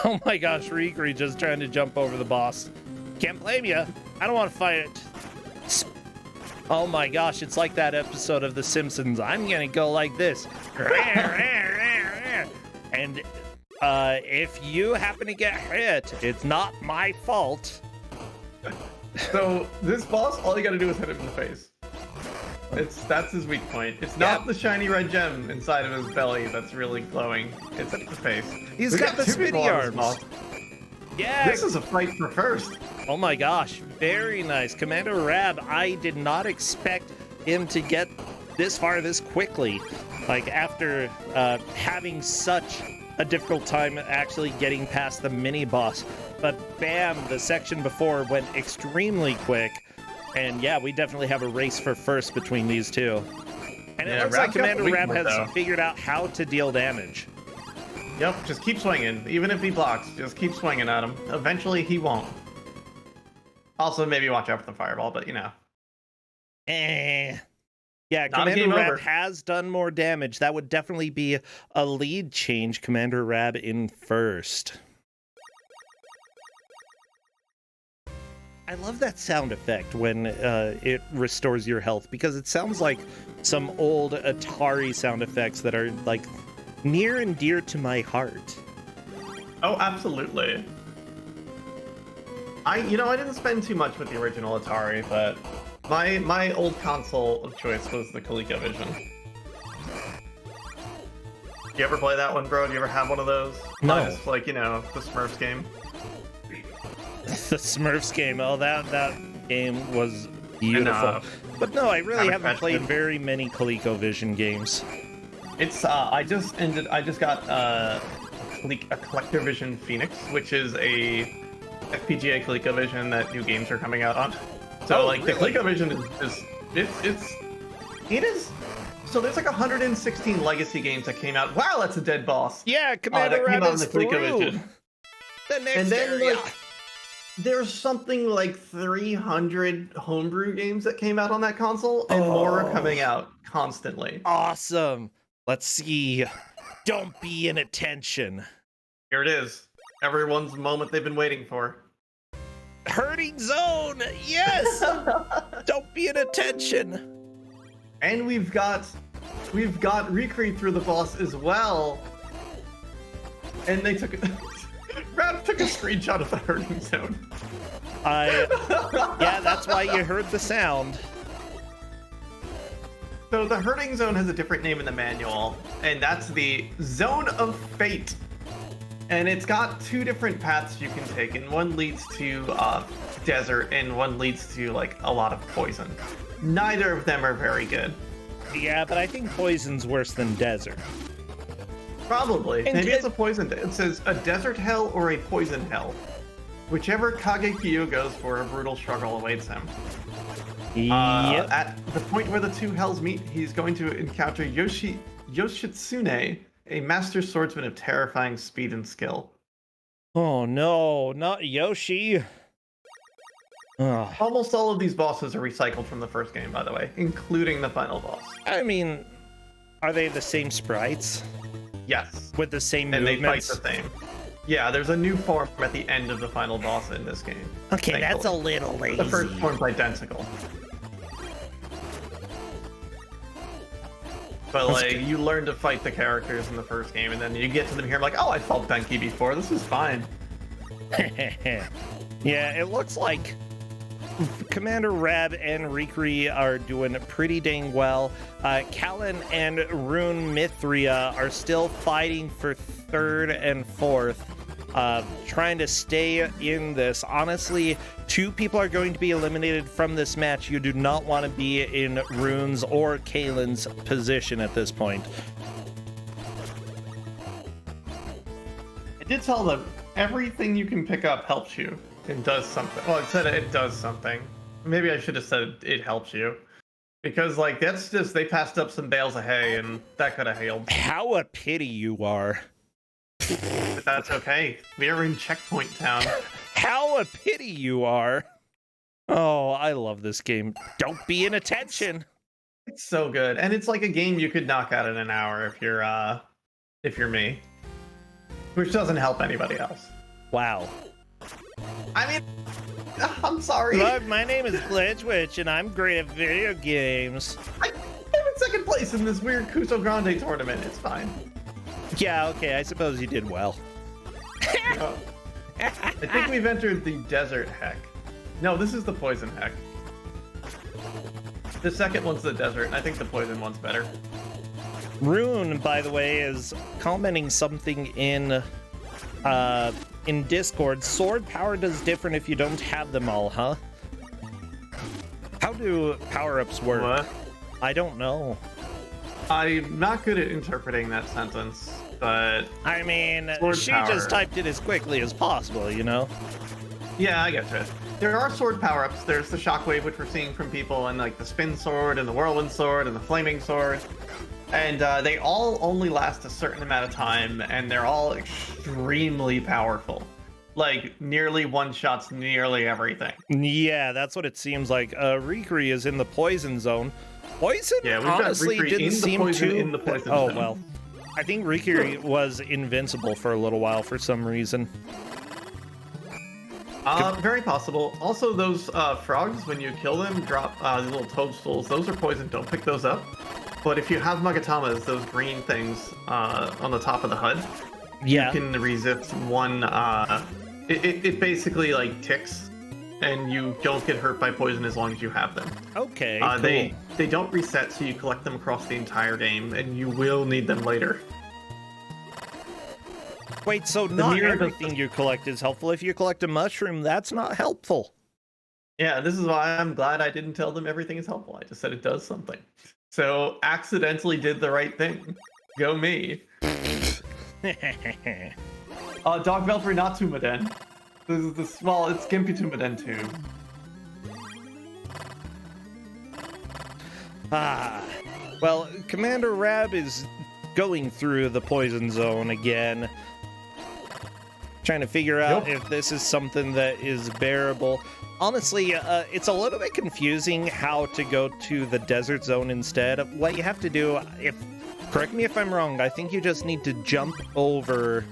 Oh my gosh, Rikri just trying to jump over the boss. Can't blame you. I don't want to fight it. Oh my gosh, it's like that episode of The Simpsons. I'm gonna go like this. And if you happen to get hit, it's not my fault. So this boss, all you gotta do is hit him in the face. That's his weak point. It's not the shiny red gem inside of his belly that's really glowing. It's at the face. He's got the spinny arms. Yeah. This is a fight for first. Oh my gosh, very nice. Commander Rab, I did not expect him to get this far this quickly. Like after having such a difficult time actually getting past the mini boss. But bam, the section before went extremely quick. And yeah, we definitely have a race for first between these two. And it looks like Commander Rab has figured out how to deal damage. Yep, just keep swinging. Even if he blocks, just keep swinging at him. Eventually, he won't. Also, maybe watch out for the fireball, but you know. Yeah, Commander Rab has done more damage. That would definitely be a lead change. Commander Rab in first. I love that sound effect when it restores your health, because it sounds like some old Atari sound effects that are like near and dear to my heart. Oh, absolutely. I didn't spend too much with the original Atari, but my old console of choice was the ColecoVision. You ever play that one, bro? Do you ever have one of those? No. Minus, like, the Smurfs game. The Smurfs game. Oh, that game was beautiful. But no, I really haven't played very many ColecoVision games. It's I just got a CollectorVision Phoenix, which is a FPGA ColecoVision that new games are coming out on. So the ColecoVision is. So there's like 116 legacy games that came out. Wow, that's a dead boss. Yeah, Commander Rabbit's through. The next area. There's something like 300 homebrew games that came out on that console, and more are coming out constantly. Awesome. Let's see. Don't be inattention. Here it is. Everyone's moment they've been waiting for. Hurting zone. Yes. Don't be inattention. And we've got Recreate through the boss as well. And they took Rap took a screenshot of the hurting zone. Yeah, that's why you heard the sound. So the hurting zone has a different name in the manual, and that's the Zone of Fate. And it's got two different paths you can take, and one leads to desert, and one leads to like a lot of poison. Neither of them are very good. Yeah, but I think poison's worse than desert. Probably. Maybe it's a poison. It says a desert hell or a poison hell. Whichever Kagekyo goes for, a brutal struggle awaits him. Yep. At the point where the two hells meet, he's going to encounter Yoshitsune, a master swordsman of terrifying speed and skill. Oh no, not Yoshi. Ugh. Almost all of these bosses are recycled from the first game, by the way, including the final boss. I mean, are they the same sprites? Yes. With the same and movements? They fight the same. Yeah, there's a new form at the end of the final boss in this game. Okay, thankfully. That's a little lazy. The first form's identical. But like, you learn to fight the characters in the first game, and then you get to them here, I'm like, oh, I fought Benki before, this is fine. Yeah, it looks like Commander Rab and Rikri are doing pretty dang well. Callan and Rune Mithria are still fighting for third and fourth, trying to stay in this. Honestly, two people are going to be eliminated from this match. You do not want to be in Rune's or Kalen's position at this point. I did tell them everything you can pick up helps you. It does something. Well, it said it does something. Maybe I should have said it helps you. Because, like, that's just, they passed up some bales of hay, and that could have hailed. How a pity you are. But that's okay. We are in Checkpoint Town. How a pity you are. Oh, I love this game. Don't be inattention. It's so good. And it's like a game you could knock out in an hour if you're me. Which doesn't help anybody else. Wow. I mean, I'm sorry. Look, my name is Glitchwitch, and I'm great at video games. I'm in second place in this weird Kuso6rande tournament. It's fine. Yeah, okay, I suppose you did well. I think we've entered the desert heck. No, this is the poison heck. The second one's the desert, and I think the poison one's better. Rune, by the way, is commenting something in Discord. Sword power does different if you don't have them all, huh? How do power-ups work? What? I don't know. I'm not good at interpreting that sentence, but... I mean, she power. just typed it as quickly as possible, you know? Yeah, I get it. There are sword power-ups. There's the shockwave, which we're seeing from people, and like the spin sword, and the whirlwind sword, and the flaming sword. And they all only last a certain amount of time, and they're all extremely powerful. Like, nearly one-shots nearly everything. Yeah, that's what it seems like. Rikri is in the poison zone. Poison, yeah, honestly, got didn't seem to... in the poison oh, zone. well. I think Rikri was invincible for a little while for some reason. Very possible. Also, those frogs, when you kill them, drop these little toadstools. Those are poison. Don't pick those up. But if you have Magatamas, those green things on the top of the HUD, Yeah. you can resist one. It basically like ticks, and you don't get hurt by poison as long as you have them. Okay, cool. They don't reset, so you collect them across the entire game, and you will need them later. Wait, so not everything you collect is helpful. If you collect a mushroom, that's not helpful. Yeah, this is why I'm glad I didn't tell them everything is helpful. I just said it does something. So, accidentally did the right thing. Go me. Dog Belfry Natsumaden. This is the small, it's Genpitumaden too. Well, Commander Rab is going through the poison zone again. Trying to figure out if this is something that is bearable. Honestly, it's a little bit confusing how to go to the desert zone instead. What you have to do, correct me if I'm wrong, I think you just need to jump over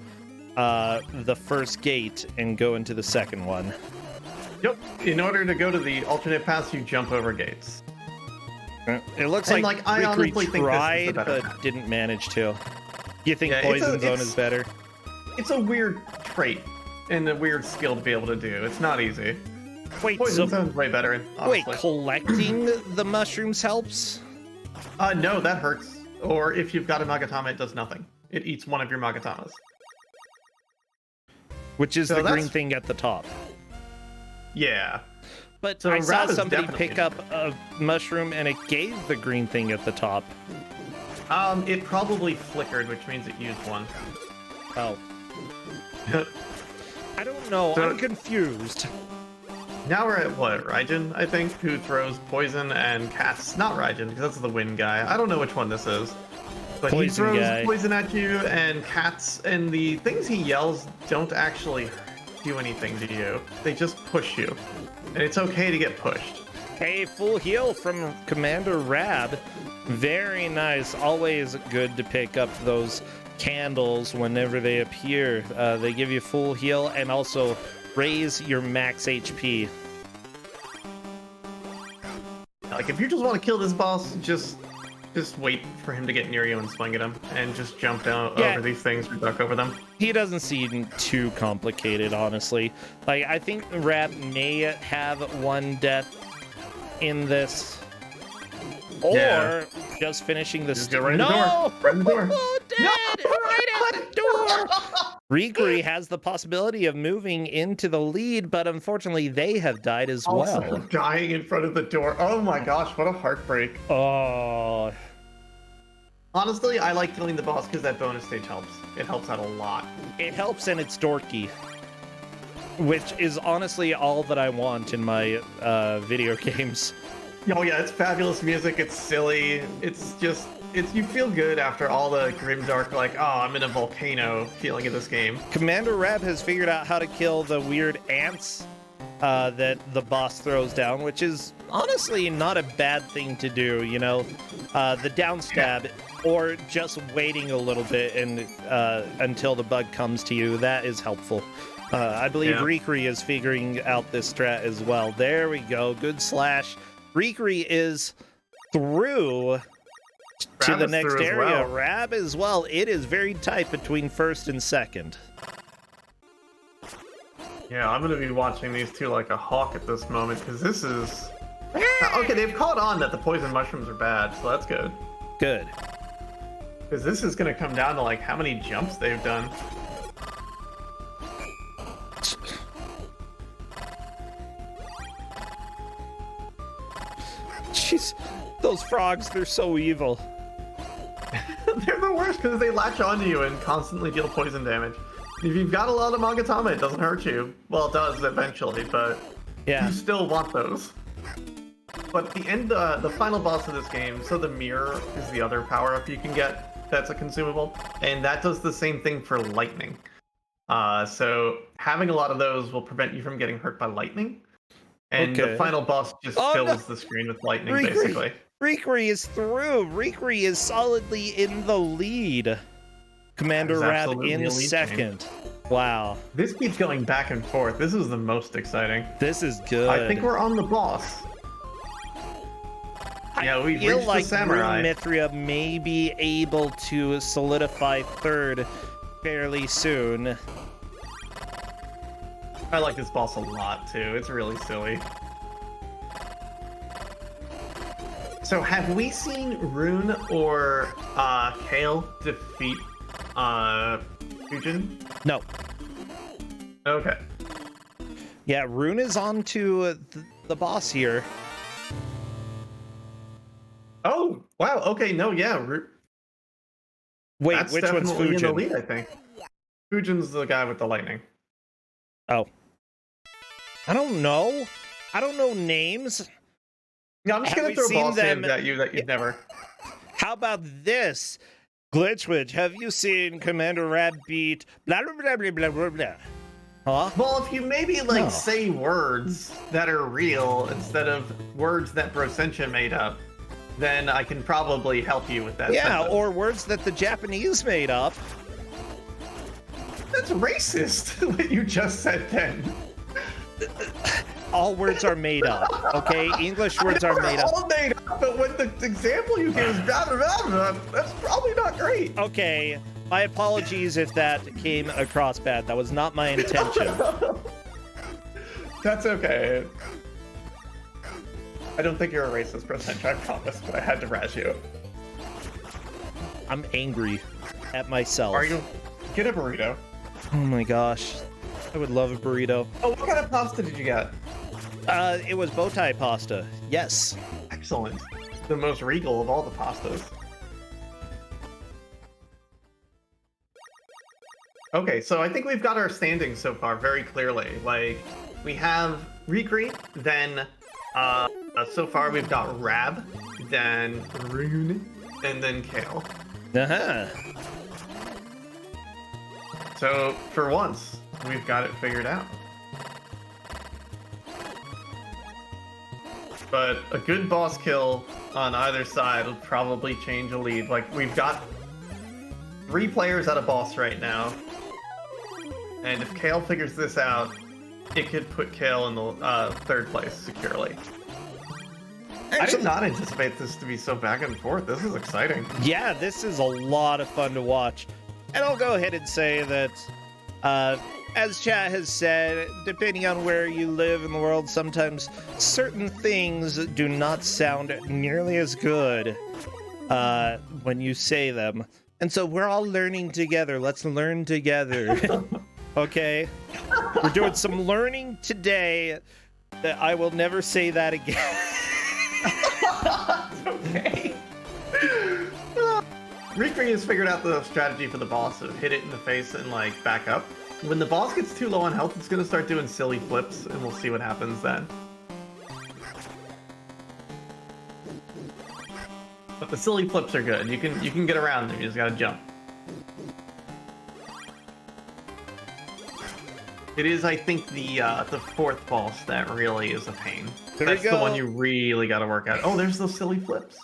the first gate and go into the second one. Yep. In order to go to the alternate paths, you jump over gates. It looks And, like I honestly think this is the tried, better but path. didn't manage to. You think Yeah, Poison Zone is better? It's a weird trait and a weird skill to be able to do. It's not easy. Wait, Poison Zone's way better, honestly. wait, collecting the mushrooms helps? No, that hurts. Or if you've got a Magatama, it does nothing. It eats one of your Magatamas. Which is So the green that's- thing at the top. Yeah. But So I saw Rab is somebody definitely pick up a mushroom and it gave the green thing at the top. It probably flickered, which means it used one. Oh. I don't know. So- I'm confused. Now we're at what? Raijin, I think, who throws poison and cats. Not Raijin, because that's the wind guy. I don't know which one this is. But he Poison throws guy. poison at you and cats, and the things he yells don't actually do anything to you. They just push you. And it's okay to get pushed. Hey, full heal from Commander Rab. Very nice. Always good to pick up those candles whenever they appear. They give you full heal and also raise your max HP. Like, if you just want to kill this boss, just wait for him to get near you and swing at him, and just jump down over these things or duck over them. He doesn't seem too complicated, honestly. Like, I think Rab may have one death in this. Or just finishing the Just go right in the door. Right in the door. Dead! Right at the door! Rikri has the possibility of moving into the lead, but unfortunately they have died as Also well. dying in front of the door. Oh my gosh, what a heartbreak. Oh, Honestly, I like killing the boss because that bonus stage helps. It helps out a lot. it helps and it's dorky. Which is honestly all that I want in my video games. Oh yeah, it's fabulous music, it's silly, you feel good after all the grimdark, like, oh, I'm in a volcano feeling of this game. Commander Rab has figured out how to kill the weird ants that the boss throws down, which is honestly not a bad thing to do, you know? The down stab, or just waiting a little bit and until the bug comes to you, that is helpful. I believe Rikri is figuring out this strat as well. There we go, good slash. Rikri is through to Rab the is next through as area. well. Rab as well. It is very tight between first and second. Yeah, I'm gonna be watching these two like a hawk at this moment, because this is... Okay, they've caught on that the poison mushrooms are bad, so that's good. Good. Because this is gonna come down to like how many jumps they've done. Jeez, those frogs, they're so evil. They're the worst because they latch onto you and constantly deal poison damage. If you've got a lot of Magatama, it doesn't hurt you. Well, it does eventually, but Yeah. you still want those. But the final boss of this game, so the mirror is the other power-up you can get that's a consumable, and that does the same thing for lightning. So having a lot of those will prevent you from getting hurt by lightning, and Okay. the final boss just fills the screen with lightning, basically. Rikri is through. Rikri is solidly in the lead. Commander That is Rab absolutely in a lead second. Wow, This keeps going back and forth. This is the most exciting. this is good. I think we're on the boss. Yeah, we've feel reached like the samurai. Rune Mithria may be able to solidify third fairly soon. I like this boss a lot too. It's really silly. So have we seen Rune or Kale defeat Fujin? No. Okay. Yeah, Rune is on to the boss here. Oh, wow. Okay, no, yeah. Wait, That's which one's definitely in the Fujin? lead, I think. Fujin's the guy with the lightning. Oh. I don't know. I don't know names. Yeah, I'm just Have gonna we throw seen boss them- names at you that you've never. How about this? Glitchwitch, have you seen Commander Rab beat blah blah blah blah blah blah blah? Huh? Well, if you maybe like No. say words that are real instead of words that Brosensha made up, then I can probably help you with that. Yeah, sentence. or words that the Japanese made up. That's racist. What you just said then. All words are made up, okay? English words are made up. All made up, but when the example you gave is blah, blah, blah, blah, that's probably not great. Okay, my apologies if that came across bad. That was not my intention. That's okay. I don't think you're a racist, Brosensha, I promise, but I had to razz you. I'm angry at myself. Are you? Get a burrito. Oh my gosh. I would love a burrito. Oh, what kind of pasta did you get? It was bow tie pasta. Yes. Excellent. The most regal of all the pastas. Okay, so I think we've got our standings so far very clearly. Like, we have Rikri, then so far we've got Rab, then Rune, and then Kale. Uh-huh. So, for once, we've got it figured out. But a good boss kill on either side will probably change a lead. Like, we've got 3 players at a boss right now. And if Kale figures this out, it could put Kale in the 3rd place securely. I did not anticipate this to be so back and forth. This is exciting. Yeah, this is a lot of fun to watch. And I'll go ahead and say that, as chat has said, depending on where you live in the world, sometimes certain things do not sound nearly as good when you say them. And so we're all learning together. Let's learn together. Okay? We're doing some learning today that I will never say that again. Okay. Rikri has figured out the strategy for the boss of hit it in the face and like back up. When the boss gets too low on health, it's gonna start doing silly flips, and we'll see what happens then. But the silly flips are good. You can get around them. You just gotta jump. It is, I think, the 4th boss that really is a pain. There That's we the go. one you really gotta work out. Oh, there's those silly flips.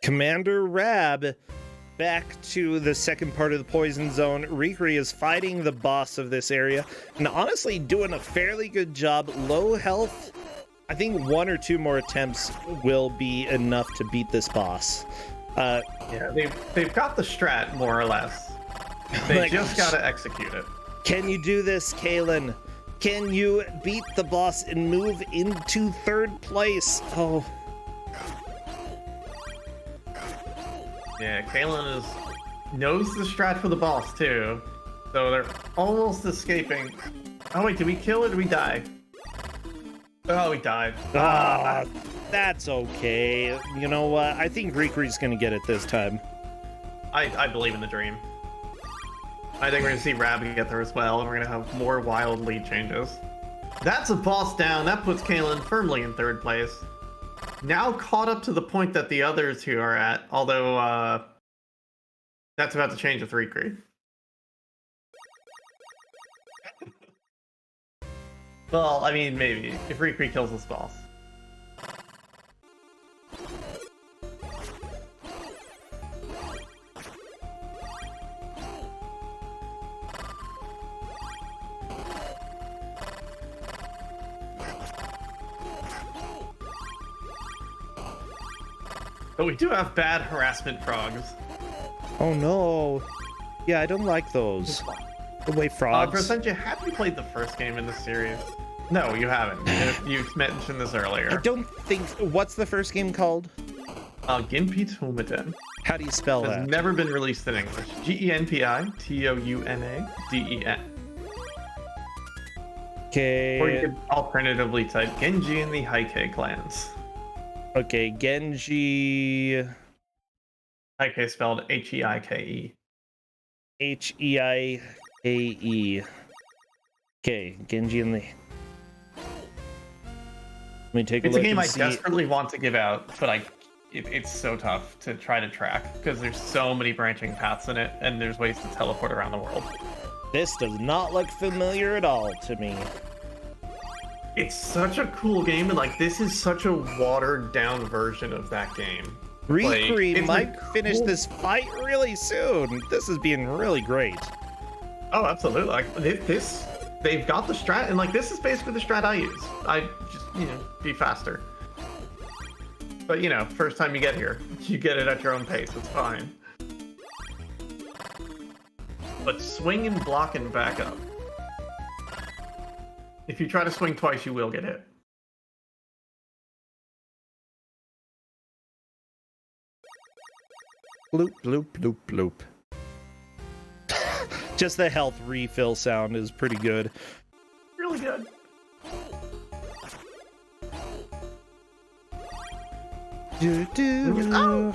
Commander Rab, back to the second part of the poison zone. Rikri is fighting the boss of this area, and honestly doing a fairly good job. Low health. I think 1 or 2 more attempts will be enough to beat this boss. Yeah, they've got the strat, more or less. They Like, just gotta execute it. Can you do this, Kalen? Can you beat the boss and move into 3rd place? Oh. Yeah, Kalen knows the strat for the boss too, so they're almost escaping. Oh wait, did we kill or did we die? Oh, we died. Ah, that's okay. You know what? I think Rikri's gonna get it this time. I believe in the dream. I think we're gonna see Rab get there as well, and we're gonna have more wild lead changes. That's a boss down. That puts Kalen firmly in 3rd place. Now caught up to the point that the others who are at, although that's about to change with Rikri. Well, I mean, maybe if Rikri kills this boss. But we do have bad harassment frogs. Oh no. Yeah, I don't like those. The way frogs. Percentage, have you played the first game in the series? No, you haven't. You mentioned this earlier. I don't think. What's the first game called? Genpi Toumiden. How do you spell that? Has never been released in English. GenpiTounade. Okay. Or you could alternatively type Genji and the Heike clans. Okay, Genji. Heike spelled Heike. Heike. Okay, Genji and the. Let me take a look. It's a game I see. desperately want to give out, but it's so tough to try to track because there's so many branching paths in it, and there's ways to teleport around the world. This does not look familiar at all to me. It's such a cool game, and like this is such a watered down version of that game. Rikri Like, might finish this fight really soon. This is being really great. Oh, absolutely! Like this, they've got the strat, and like this is basically the strat I use. I just be faster. But first time you get here, you get it at your own pace. It's fine. But swing and block and back up. If you try to swing twice, you will get hit. Bloop, bloop, bloop, bloop. Just the health refill sound is pretty good. Really good. Oh.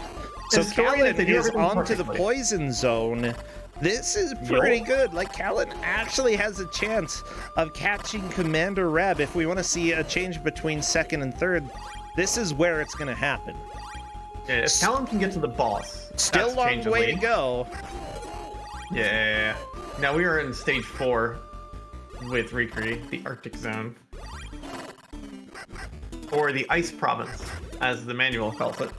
So Callan is onto the perfectly. poison zone. This is pretty good. Like, Callan actually has a chance of catching Commander Reb. If we want to see a change between second and third, this is where it's going to happen. Yeah, if Callan can get to the boss, Still that's long change of way to lead. go. Yeah. Now we are in stage 4 with Rikri, the Arctic Zone. Or the Ice Province, as the manual calls it.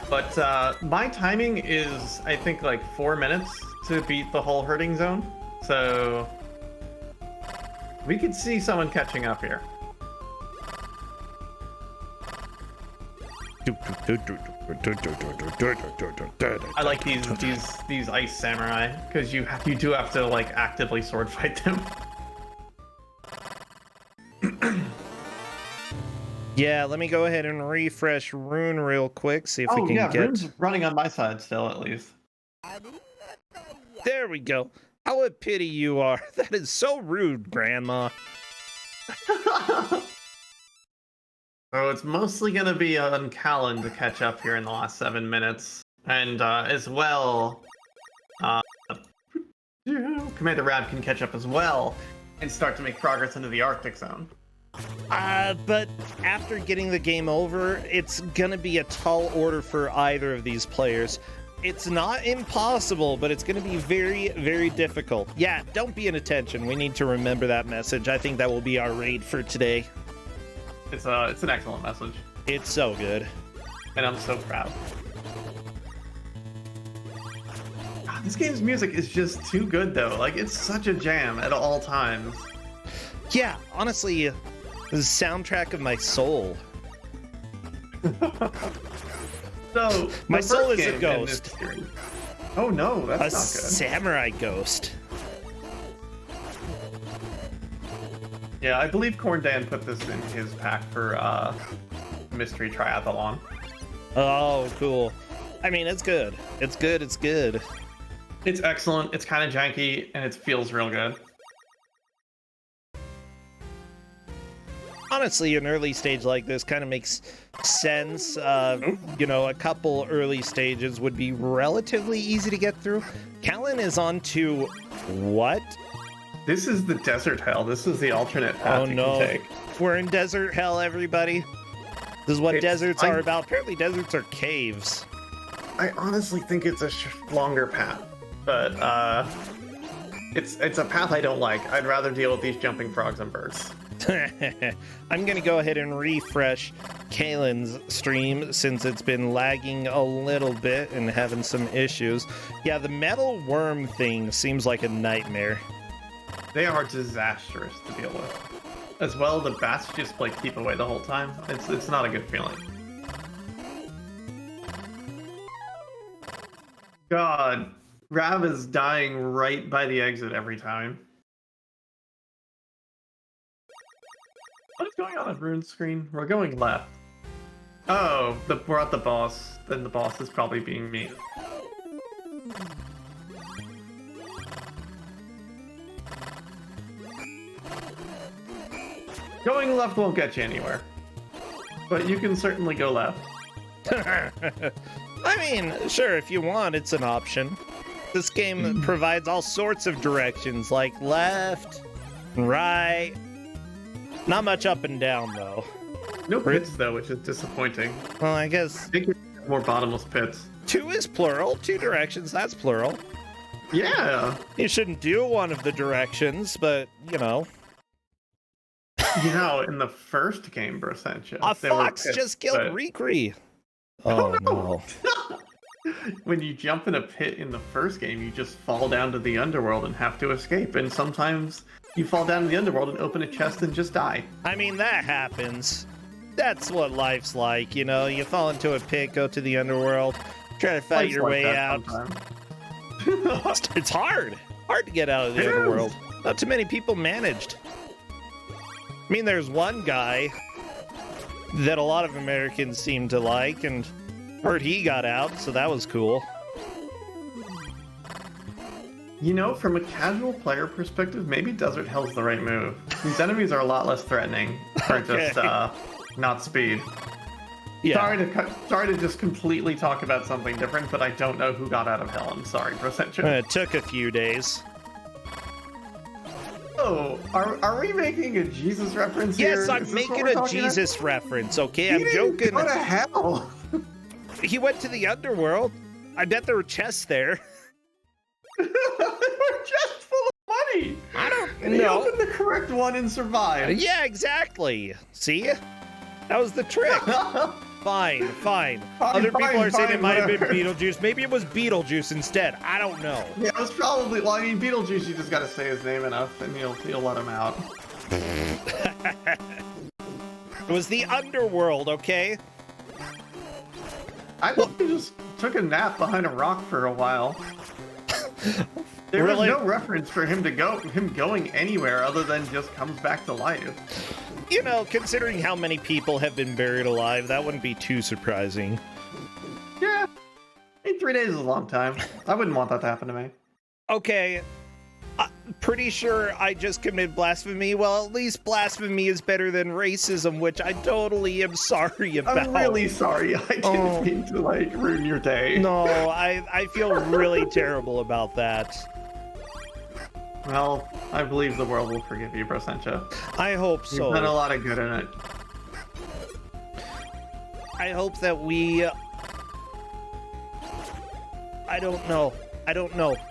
But my timing is, I think, like 4 minutes to beat the whole herding zone. So we could see someone catching up here. I like these ice samurai because you do have to like actively sword fight them. Yeah, let me go ahead and refresh Rune real quick, see if we can get... Rune's running on my side still, at least. There we go. How a pity you are. That is so rude, Grandma. So it's mostly going to be on Callan to catch up here in the last 7 minutes. And as well, Commander Rab can catch up as well and start to make progress into the Arctic Zone. But after getting the game over, it's gonna be a tall order for either of these players. It's not impossible, but it's gonna be very, very difficult. Yeah, don't be inattention. We need to remember that message. I think that will be our raid for today. It's an excellent message. It's so good. And I'm so proud. God, this game's music is just too good, though. Like, it's such a jam at all times. Yeah, honestly, the soundtrack of my soul. So My the soul first is a game in ghost. this series- Oh no, that's A not good. samurai ghost. Yeah, I believe Corn Dan put this in his pack for Mystery Triathlon. Oh, cool. I mean, it's good. It's good. It's good. It's excellent. It's kind of janky, and it feels real good. Honestly, an early stage like this kind of makes sense. You know, a couple early stages would be relatively easy to get through. Callan is on to what? This is the desert hell. This is the alternate path Oh you no. can take. We're in desert hell, everybody. This is what deserts I are about. Apparently, deserts are caves. I honestly think it's a longer path, but it's a path I don't like. I'd rather deal with these jumping frogs and birds. I'm gonna go ahead and refresh Kalen's stream since it's been lagging a little bit and having some issues. Yeah, the metal worm thing seems like a nightmare. They are disastrous to deal with. As well, the bats just like keep away the whole time. It's not a good feeling. God, Rav is dying right by the exit every time. What is going on at Rune's screen? We're going left. Oh, we're at the boss. Then the boss is probably being mean. Going left won't get you anywhere. But you can certainly go left. I mean, sure, if you want, it's an option. This game provides all sorts of directions, like left, right. Not much up and down, though. No pits, though, which is disappointing. Well, I I guess think it's more bottomless pits. 2 is plural. 2 directions, that's plural. Yeah! You shouldn't do one of the directions, but, you know. You know, in the first game, Brossentia, A there were fox pits, just killed but- Rikri. Oh, Oh, no! no. When you jump in a pit in the first game, you just fall down to the underworld and have to escape. And sometimes you fall down to the underworld and open a chest and just die. I mean, that happens. That's what life's like, you know? You fall into a pit, go to the underworld, try to fight Life's your like way that out. sometimes. It's hard. Hard to get out of the It is. underworld. Not too many people managed. I mean, there's one guy that a lot of Americans seem to like, and heard he got out, so that was cool. You know, from a casual player perspective, maybe Desert Hell's the right move. These enemies are a lot less threatening for Okay. just not speed. Yeah. Sorry to just completely talk about something different, but I don't know who got out of hell. I'm sorry, Brossentia. It took a few days. Oh, are we making a Jesus reference here? Yes, I'm Is this what making we're a talking about? Jesus reference, okay? He I'm didn't joking. Go to hell. He went to the underworld. I bet there were chests there. They were just full of money. I don't And he know. opened the correct one and survived. Yeah, exactly. See? That was the trick. Fine, fine. Other people are saying it might have been whatever. Beetlejuice. Maybe it was Beetlejuice instead. I don't know. Yeah, it was probably. Well, I mean, Beetlejuice. You just gotta say his name enough, and you'll let him out. It was the underworld, okay? I think he just took a nap behind a rock for a while. There Really? was no reference for him going anywhere other than just comes back to life. You know, considering how many people have been buried alive, that wouldn't be too surprising. Yeah, I mean, 3 days is a long time. I wouldn't want that to happen to me. Okay, pretty sure I just committed blasphemy. Well, at least blasphemy is better than racism, which I totally am sorry about. I'm really sorry. I didn't mean to ruin your day. No, I feel really terrible about that. Well, I believe the world will forgive you, Brossentia. I hope You've done a so. lot of good in it. I hope that we... I don't know.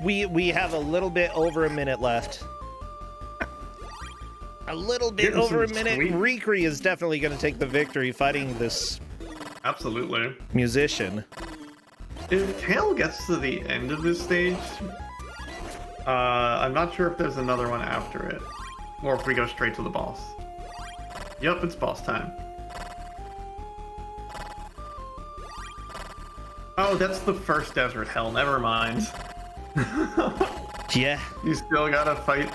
We have a little bit over a minute left. A little bit Getting over a some minute. sweet- Rikri is definitely going to take the victory fighting this Absolutely. musician. If Tail gets to the end of this stage, I'm not sure if there's another one after it, or if we go straight to the boss. Yep, it's boss time. Oh, that's the first Desert Hell. Never mind. Yeah. You still gotta fight,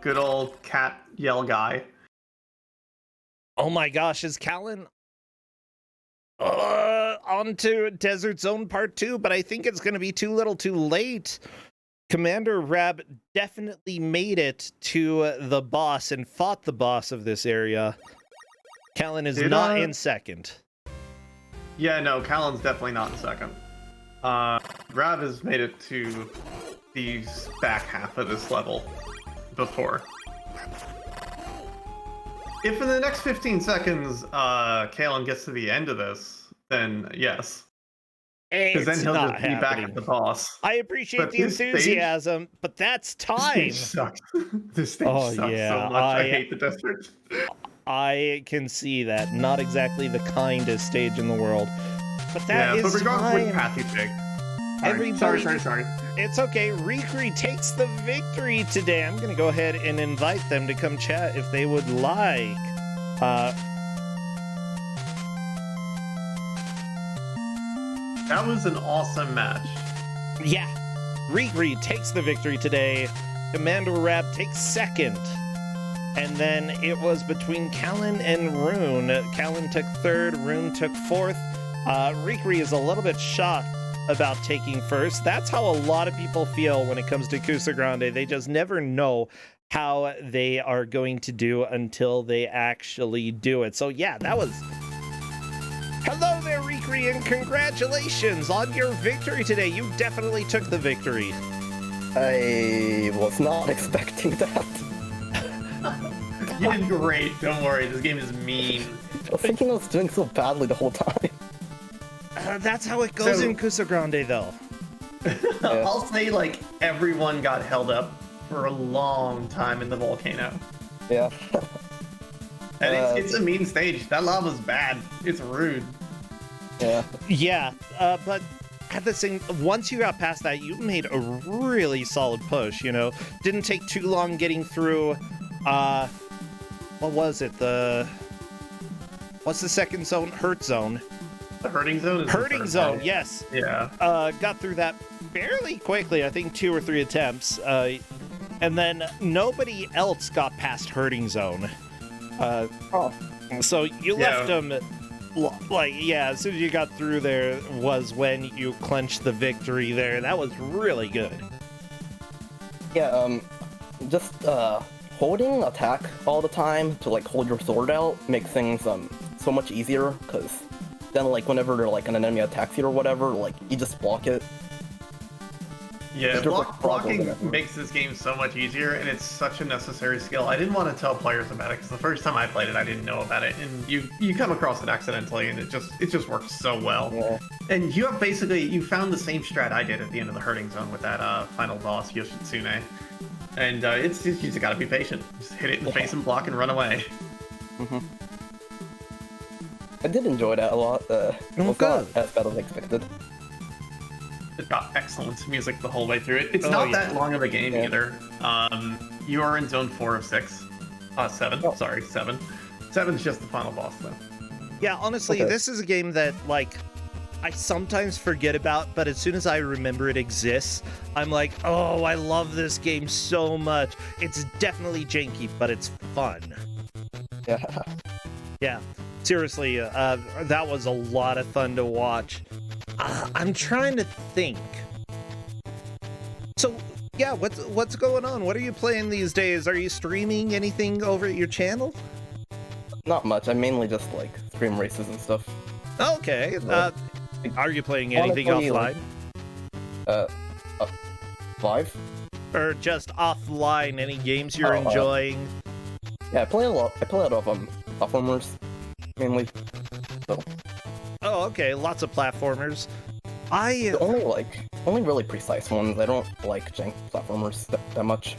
good old cat yell guy. Oh my gosh, is Callan onto Desert Zone Part 2? But I think it's going to be too little too late. Commander Rab definitely made it to the boss and fought the boss of this area. Callan is not in second. Yeah, no, Callan's definitely not in second. Rav has made it to the back half of this level before. If in the next 15 seconds, Callan gets to the end of this, then yes. Because then It's he'll not just be back happening. at the boss. I appreciate But the this stage- enthusiasm, but that's This time. stage sucks. This stage Oh, sucks yeah, so much. I hate the desert. I can see that. Not exactly the kindest stage in the world. But that Yeah, is but regardless time. which path you take. Everybody- Sorry. It's okay. Rikri takes the victory today. I'm going to go ahead and invite them to come chat if they would like. That was an awesome match. Yeah, Riri takes the victory today. Commander Rab takes second. And then it was between Callan and Rune. Callan took third, Rune took fourth. Riri is a little bit shocked about taking first. That's how a lot of people feel when it comes to Kuso6rande. They just never know how they are going to do until they actually do it. So yeah, that was... Hello there, Riri, and congratulations on your victory today. You definitely took the victory. I was not expecting that. You did great. Don't worry. This game is mean. I was thinking I was doing so badly the whole time. That's how it goes in Kuso6rande, though. Yeah. I'll say, like, everyone got held up for a long time in the volcano. Yeah. And it's a mean stage. That lava's bad. It's rude. Yeah. Yeah, but at the same, once you got past that, you made a really solid push, you know? Didn't take too long getting through, what was it? What's the second zone? Hurt zone. The hurting zone is Hurting zone, yes. Yeah. Got through that fairly quickly, I think 2 or 3 attempts. And then nobody else got past hurting zone. So you left them, like, yeah, as soon as you got through there was when you clinched the victory there. That was really good. Yeah, just holding attack all the time to like hold your sword out makes things so much easier, because then like whenever like an enemy attacks you or whatever, like you just block it. Yeah, There's, like, blocking makes this game so much easier, and it's such a necessary skill. I didn't want to tell players about it because the first time I played it, I didn't know about it, and you come across it accidentally, and it just works so well. Yeah. And you have you found the same strat I did at the end of the hurting zone with that final boss Yoshitsune, and you just gotta be patient. Just hit it in the face and block and run away. Mm-hmm. I did enjoy that a lot. It was not as bad as I expected. It got excellent music the whole way through it. It's not that long of a game either. You are in zone 4 of 6. 7. Oh. Sorry, 7. 7's just the final boss, though. Yeah, honestly, this is a game that, like, I sometimes forget about, but as soon as I remember it exists, I'm like, oh, I love this game so much. It's definitely janky, but it's fun. Yeah. Yeah, seriously, that was a lot of fun to watch. I'm trying to think. So, yeah, what's going on? What are you playing these days? Are you streaming anything over at your channel? Not much. I mainly just like stream races and stuff. Okay. Are you playing anything honestly, offline? Live? Or just offline? Any games you're enjoying? Yeah, I play a lot. I play a lot of platformers, mainly. So. Oh, okay. Lots of platformers. The only really precise ones. I don't like jank platformers that much.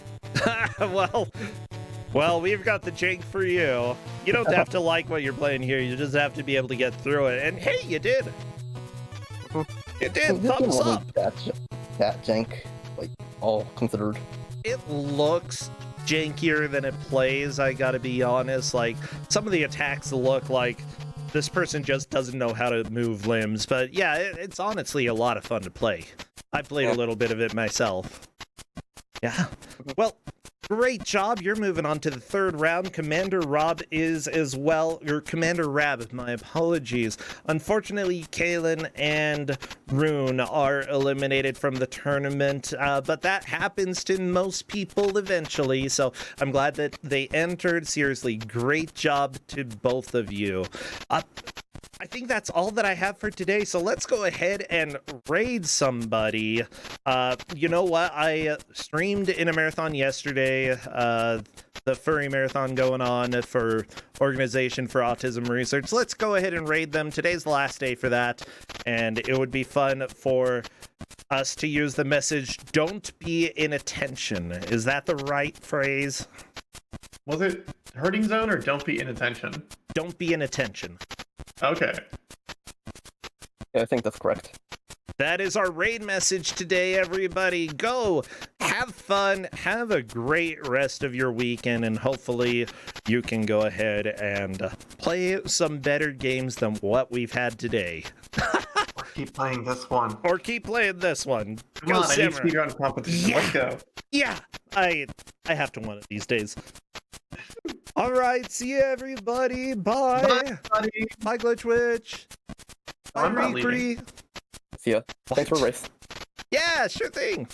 well, we've got the jank for you. You don't have to like what you're playing here. You just have to be able to get through it. And hey, you did. You did. Thumbs up. That jank, like, all considered. It looks jankier than it plays, I gotta be honest. Like, some of the attacks look like this person just doesn't know how to move limbs, but yeah, it's honestly a lot of fun to play. I played a little bit of it myself. Yeah. Well, great job. You're moving on to the 3rd round. Commander Rob is as well, or Commander Rab, my apologies. Unfortunately, Kalen and Rune are eliminated from the tournament, but that happens to most people eventually, so I'm glad that they entered. Seriously, great job to both of you. I think that's all that I have for today, so let's go ahead and raid somebody. You know what? I streamed in a marathon yesterday, the furry marathon going on for Organization for Autism Research. Let's go ahead and raid them. Today's the last day for that, and it would be fun for us to use the message, "Don't be inattention." Is that the right phrase? Was it hurting zone or don't be inattention? Don't be inattention. Okay. Yeah, I think that's correct. That is our raid message today, everybody. Go, have fun, have a great rest of your weekend, and hopefully you can go ahead and play some better games than what we've had today. keep playing this one. Or keep playing this one. Come Go on, I need Simmer. speedrun competition. Yeah. Let's go. Yeah, I have to win it these days. All right, see you everybody. Bye. Bye, buddy. Bye, Glitchwitch. Bye, I'm not leaving. Ree. See ya. Thanks for What? the race. Yeah, sure thing.